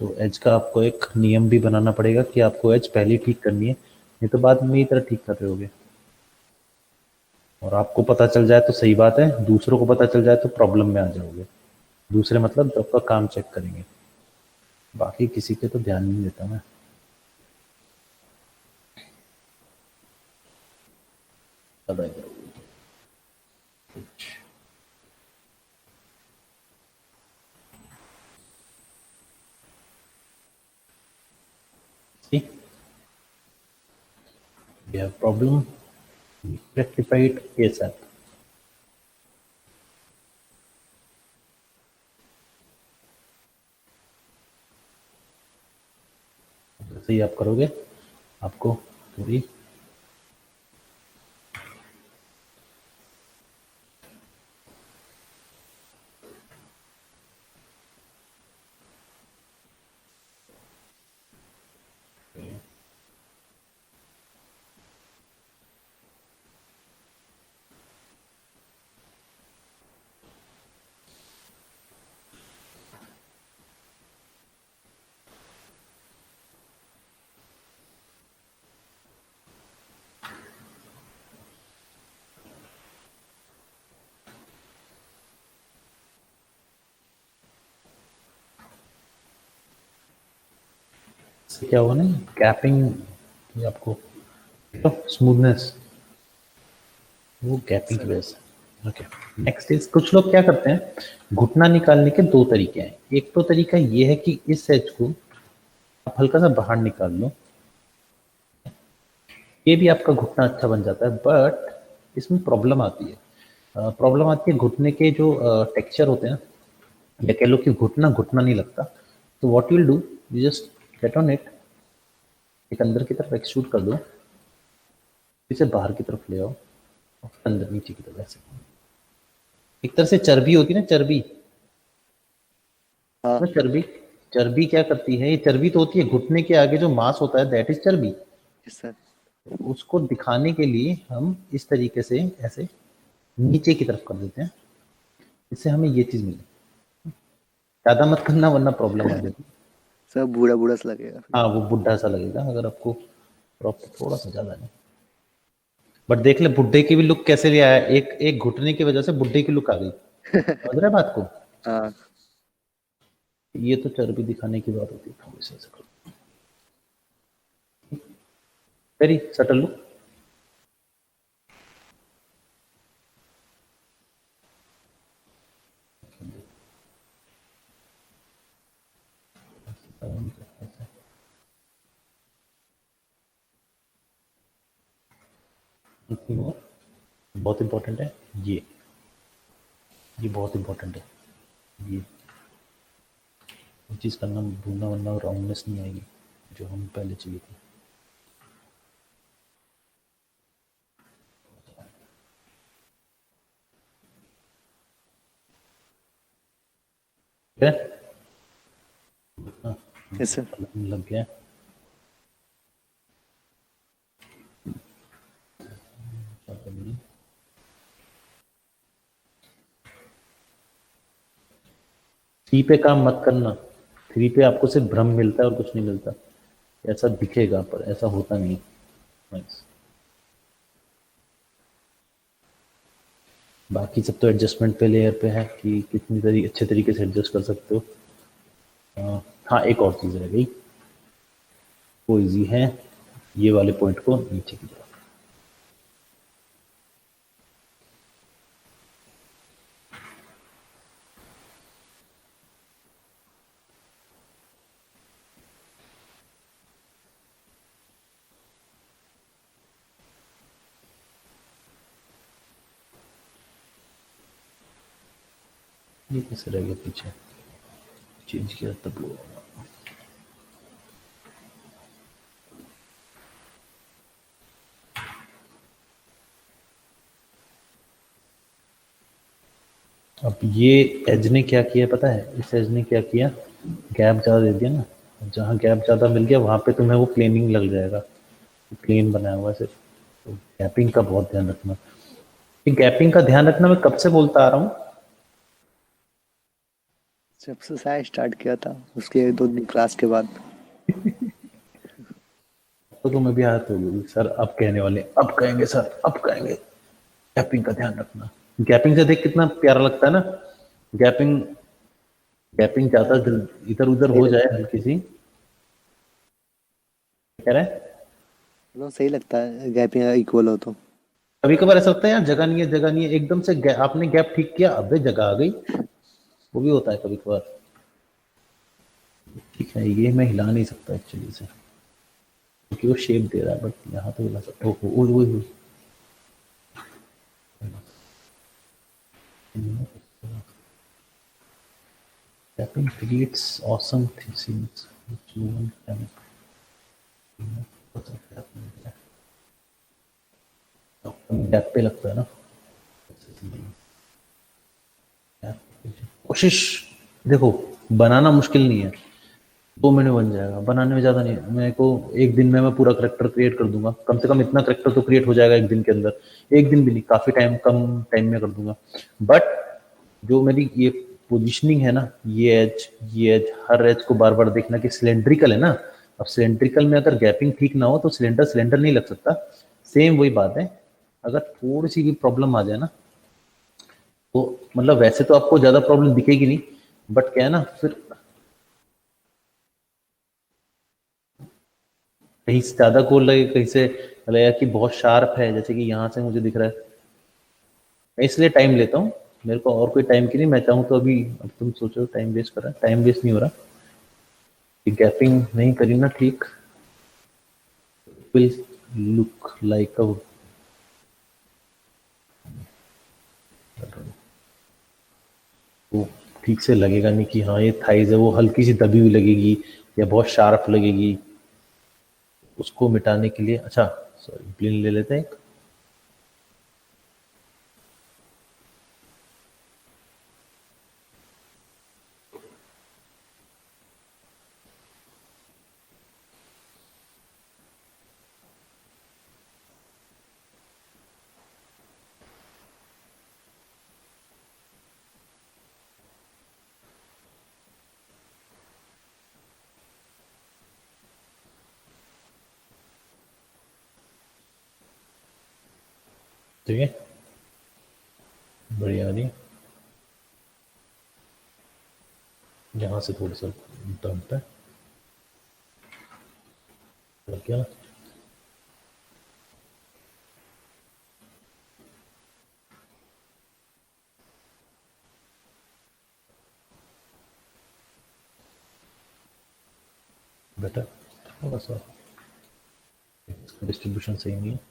तो एज का आपको एक नियम भी बनाना पड़ेगा कि आपको एज पहले ठीक करनी है, नहीं तो बाद में ये तरह ठीक कर रहे होगे। और आपको पता चल जाए तो सही बात है, दूसरों को पता चल जाए तो प्रॉब्लम में आ जाओगे। दूसरे मतलब जब आपका काम चेक करेंगे, बाकी किसी के तो ध्यान नहीं देता मैं। See, we have problem, rectify it ASAP. जैसे ही आप करोगे आपको पूरी से क्या होगा ना, गैपिंग ये आपको तो स्मूथनेस वो गैपिंग की वजह से। ओके, नेक्स्ट इज कुछ लोग क्या करते हैं, घुटना निकालने के दो तरीके हैं। एक तो तरीका ये है कि इस एज को आप हल्का सा बाहर निकाल लो, ये भी आपका घुटना अच्छा बन जाता है, बट इसमें प्रॉब्लम आती है। प्रॉब्लम आती है घुटने के जो टेक्सचर होते हैं, या कह लो कि घुटना घुटना नहीं लगता। तो what you will do, you just get on it, एक अंदर की तरफ एक्सट्रूड कर दो, इसे बाहर की तरफ ले आओ और फिर अंदर नीचे की तरफ ऐसे। एक तरह से चर्बी होती है ना, चर्बी, हाँ ना चर्बी, चर्बी क्या करती है, ये चर्बी तो होती है घुटने के आगे जो मांस होता है, दैट इज चर्बी। Yes sir. उसको दिखाने के लिए हम इस तरीके से ऐसे नीचे की तरफ कर देते हैं, इससे हमें ये चीज मिले। ज्यादा मत करना वरना प्रॉब्लम आ जाएगी। सर बूढ़ा बूढ़ा सा लगेगा फिर। हाँ वो बुढ़ा सा लगेगा अगर आपको प्रॉपर थोड़ा सा ज्यादा नहीं। बट देख ले बुढ़े की भी लुक कैसे ले आया, एक एक घुटने की वजह से बुढ़े की लुक आ गई, समझ रहे बात को। हाँ ये तो चर्बी दिखाने की बात होती है, थोड़ी सी ऐसे करो, वेरी सटल लुक। बहुत इंपॉर्टेंट है ये बहुत इंपॉर्टेंट है। ये चीज़ करना भूलना वरना राउंडनेस नहीं आएगी जो हम पहले चाहिए थी। ठीक है, हाँ, यस सर। लग गया। थ्री पे काम मत करना, थ्री पे आपको सिर्फ भ्रम मिलता है और कुछ नहीं मिलता। ऐसा दिखेगा पर ऐसा होता नहीं। Nice. बाकी सब तो एडजस्टमेंट पे लेयर पे है कि कितनी अच्छे तरीके से एडजस्ट कर सकते हो। हाँ एक और चीज़ रह गई, वो इजी है, ये वाले पॉइंट को नीचे की तरफ। ये कैसे रह गया पीछे, चेंज किया तब वो। अब ये एज ने क्या किया पता है, इस एज ने क्या किया, गैप ज़्यादा दे दिया ना। जहाँ गैप ज़्यादा मिल गया वहाँ पे तुम्हें वो प्लेनिंग लग जाएगा, प्लेन बनाया हुआ है सिर्फ। तो गैपिंग का बहुत ध्यान रखना। ये गैपिंग का ध्यान रखना मैं कब से बोलता आ रहा हूँ, जब से शायद स्टार्ट किया था उसके 2 दिन क्लास के बाद। तो तुम्हें भी आदत होगी सर अब कहने वाले, अब कहेंगे सर अब कहेंगे गैपिंग का ध्यान रखना। गैपिंग से देख कितना प्यारा लगता है ना, गैपिंग, गैपिंग ज्यादा इधर उधर हो जाए हल्की सी, कह रहे हैं। मतलब सही लगता है गैपिंग इक्वल हो तो। कभी कभार ऐसा लगता है यार जगह नहीं है जगह नहीं है, एकदम से आपने गैप ठीक किया अबे जगह आ गई, वो भी होता है कभी कभार। ठीक है ये मैं हिला नहीं सकता एक्चुअली से क्योंकि वो शेप दे रहा है, बट यहाँ तो हिला सकता। ओहो ओह ओह tapping creates awesome scenes which you won't have. Gap पे लगता है ना। कोशिश, देखो बनाना मुश्किल नहीं है, 2 महीने में बन जाएगा, बनाने में ज़्यादा नहीं है। मेरे को एक दिन में मैं पूरा करेक्टर क्रिएट कर दूंगा, कम से कम इतना करेक्टर तो क्रिएट हो जाएगा एक दिन के अंदर। एक दिन भी नहीं, काफ़ी टाइम, कम टाइम में कर दूंगा। बट जो मेरी ये पोजीशनिंग है ना, ये एज, हर एज को बार बार देखना कि सिलेंड्रिकल है ना। अब सिलेंड्रिकल में अगर गैपिंग ठीक ना हो तो सिलेंडर सिलेंडर नहीं लग सकता। सेम वही बात है, अगर थोड़ी सी भी प्रॉब्लम आ जाए ना, तो मतलब वैसे तो आपको ज़्यादा प्रॉब्लम दिखेगी नहीं, बट क्या है ना, फिर कहीं से ज़्यादा कोल लगे, कहीं से लगेगा कि बहुत शार्प है, जैसे कि यहाँ से मुझे दिख रहा है। मैं इसलिए टाइम लेता हूँ, मेरे को और कोई टाइम की नहीं। मैं चाहूँ तो अभी, अब तुम सोचो टाइम वेस्ट कर रहा है, टाइम वेस्ट नहीं हो रहा। गैपिंग नहीं करी ना ठीक, विल लुक लाइक अ, वो ठीक से लगेगा नहीं कि हाँ ये थाइज है, वो हल्की सी दबी हुई लगेगी या बहुत शार्प लगेगी। उसको मिटाने के लिए, अच्छा सॉरी, प्लेन ले लेते हैं एक। ठीक है, बढ़िया आ रही है। यहाँ से थोड़ा सा डंप है, तो क्या बेटर, थोड़ा सा डिस्ट्रीब्यूशन सही नहीं है।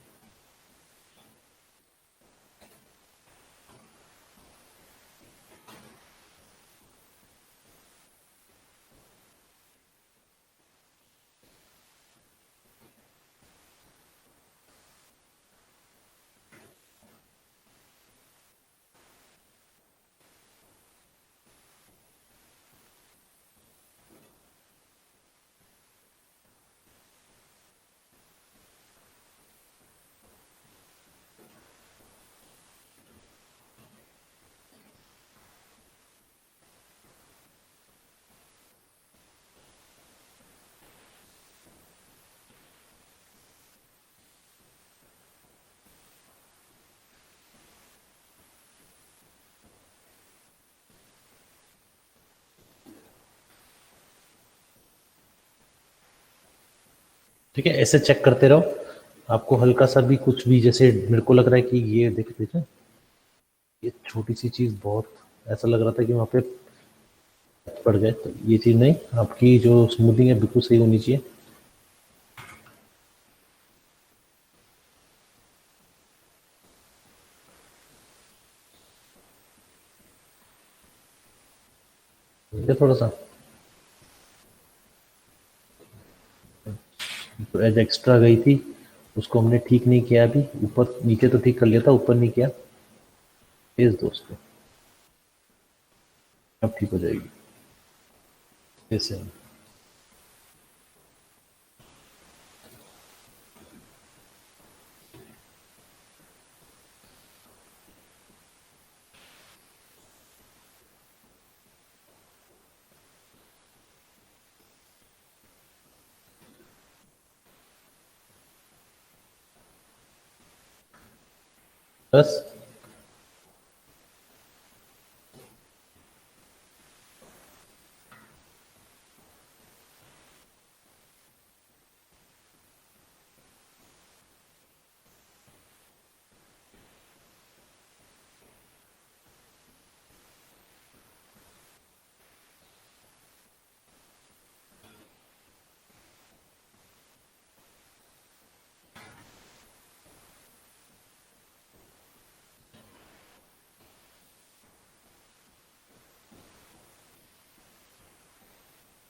ठीक है, ऐसे चेक करते रहो। आपको हल्का सा भी कुछ भी, जैसे मेरे को लग रहा है कि ये देख देखे, ये छोटी सी चीज बहुत, ऐसा लग रहा था कि वहाँ पे पड़ जाए, तो ये चीज नहीं, आपकी जो स्मूथिंग है बिल्कुल सही होनी चाहिए। ठीक है, थोड़ा सा तो एज एक्स्ट्रा गई थी, उसको हमने ठीक नहीं किया अभी। ऊपर नीचे तो ठीक कर लिया था, ऊपर नहीं किया। भेज दो उसको, अब ठीक हो जाएगी। ऐसे बस।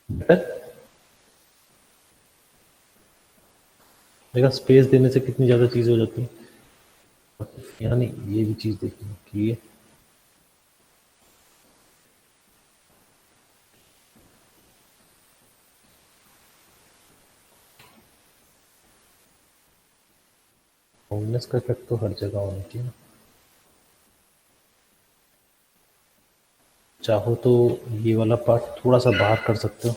बेटर। देखा स्पेस देने से कितनी ज़्यादा चीज़ हो जाती है। यहाँ नहीं, ये भी चीज़ देखनी कि ये होमलेस का इफेक्ट तो हर जगह होना चाहिए ना। चाहो तो ये वाला पार्ट थोड़ा सा बाहर कर सकते हो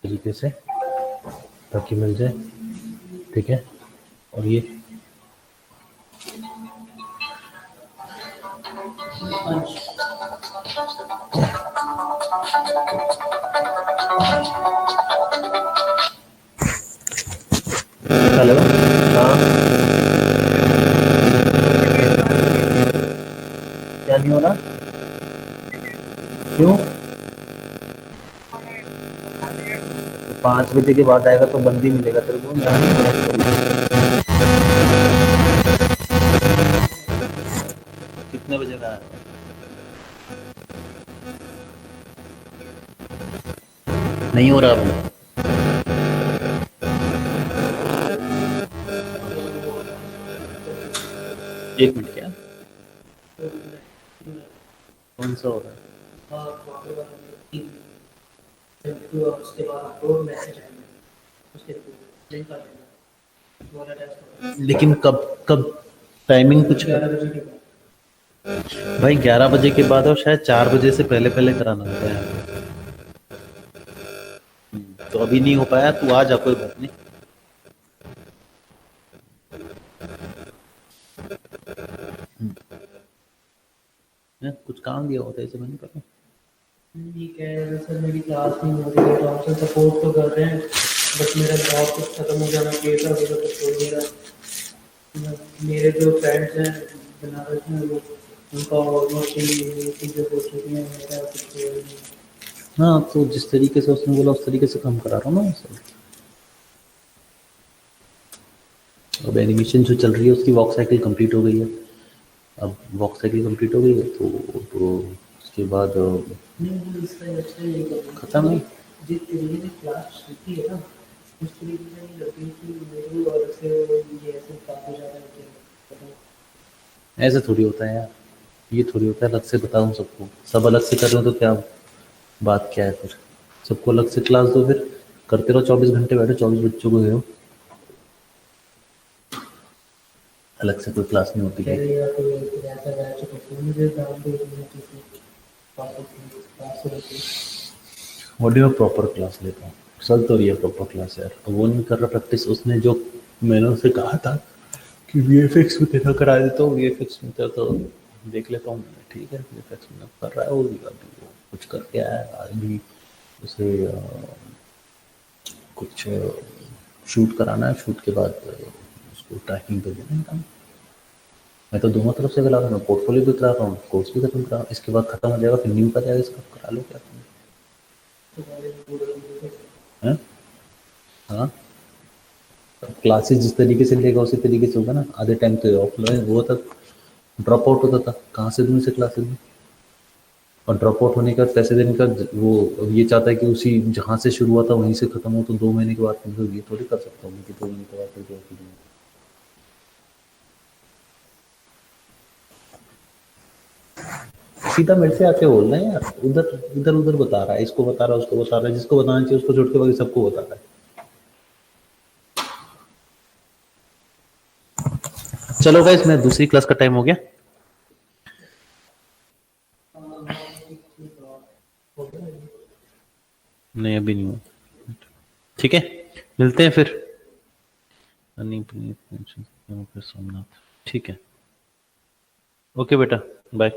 तरीके से, ताकि मिल जाए। ठीक है, और ये हेलो, हाँ क्या नहीं हो रहा, क्यों? 5 बजे के बाद आएगा तो बंद ही मिलेगा तेरे को, यहाँ नहीं मिलेगा। कितने बजे का है? नहीं हो रहा अभी। एक मिनट, क्या कौन सा हो रहा है? उसके बाद आपको मैसेज आएगा, उसके लिंक आ जाएगा, वो वाला टेस्ट होगा। लेकिन कब कब टाइमिंग कुछ 11 बजे के बाद। भाई 11 बजे के बाद और शायद 4 बजे से पहले पहले कराना होता है। तो अभी नहीं हो पाया, तू आ जा, कोई बात नहीं। कुछ काम दिया होता है इसे, मैंने पता। ठीक है सर, मेरी क्लास नहीं हो रही है तो आपसे सपोर्ट तो कर रहे हैं, बट मेरा जॉब कुछ खत्म हो जाना चाहिए था, अभी तो कुछ हो नहीं रहा। मेरे जो फ्रेंड्स हैं बनारस में, वो उनका ऑलमोस्ट ये चीज़ें हो चुकी हैं, मेरा कुछ हो नहीं। हाँ, तो जिस तरीके से उसने बोला उस तरीके से काम करा रहा हूँ ना सर। अब एनिमेशन जो चल रही है उसकी वॉक साइकिल कंप्लीट हो गई है। अब वॉक साइकिल कंप्लीट हो गई है तो उसके बाद नहीं, इसका अच्छा ये करूँगा। खत्म है। जिस तरीके से क्लास चलती है ना, उस तरीके से नहीं लगती कि मेरे को अलग से ये ऐसे काफ़ी ज़्यादा ऐसे थोड़ी होता है यार, ये थोड़ी होता है अलग से बताऊँ सबको। सब अलग से कर रहे हो तो क्या बात, क्या है फिर? सबको अलग से क्लास दो, फिर करते रहो 24 घंटे बैठो, 24 बच्चों को दो, अलग से कोई क्लास नहीं होती है। या कोई ऐसा बैच तो मुझे डाल दो किसी क्लास से। What do you proper class लेता हूँ सर, तो ये प्रॉपर क्लास है यार। अब वो नहीं कर रहा प्रैक्टिस, उसने जो मैंने उसे कहा था कि वीएफएक्स में तेरा करा देता हूँ, वीएफएक्स में तेरा तो देख लेता हूँ। ठीक है, वीएफएक्स में कर रहा है वो भी, अभी वो कुछ करके आया आज भी। उसे कुछ शूट कराना है, शूट के बाद उसको ट्रैकिंग पे देना है काम। मैं तो दोनों तरफ से करा रहा हूँ, पोर्टफोलियो भी करा रहा हूँ, कोर्स भी खत्म करा रहा हूँ। इसके बाद खत्म हो जाएगा, फिर न्यू का जाएगा, इसका करा लो क्या तुम। हैं? हाँ, क्लासेस जिस तरीके से लेगा उसी तरीके से होगा ना। आधे टाइम तो ऑफलाइन वो था, ड्रॉप आउट होता था, कहाँ से दूँ इसे क्लासेस में। और ड्रॉप आउट होने का पैसे देने का वो अब ये चाहता है कि उसी जहाँ से शुरू हुआ था वहीं से खत्म हो, तो 2 महीने के बाद तो ये थोड़ी कर सकता हूँ कि 2 महीने के बाद फिर जो है। सीधा मेरे से आके बोल रहे हैं यार, उधर इधर उधर बता रहा है, इसको बता रहा है, उसको बता रहा है, जिसको बताना चाहिए उसको छोड़ के बाकी सबको बता रहा है। चलो गाइस, मैं दूसरी क्लास का टाइम हो गया। नहीं अभी नहीं हुआ। ठीक है, मिलते हैं फिर। सोमनाथ, ठीक है, ओके बेटा, बाय।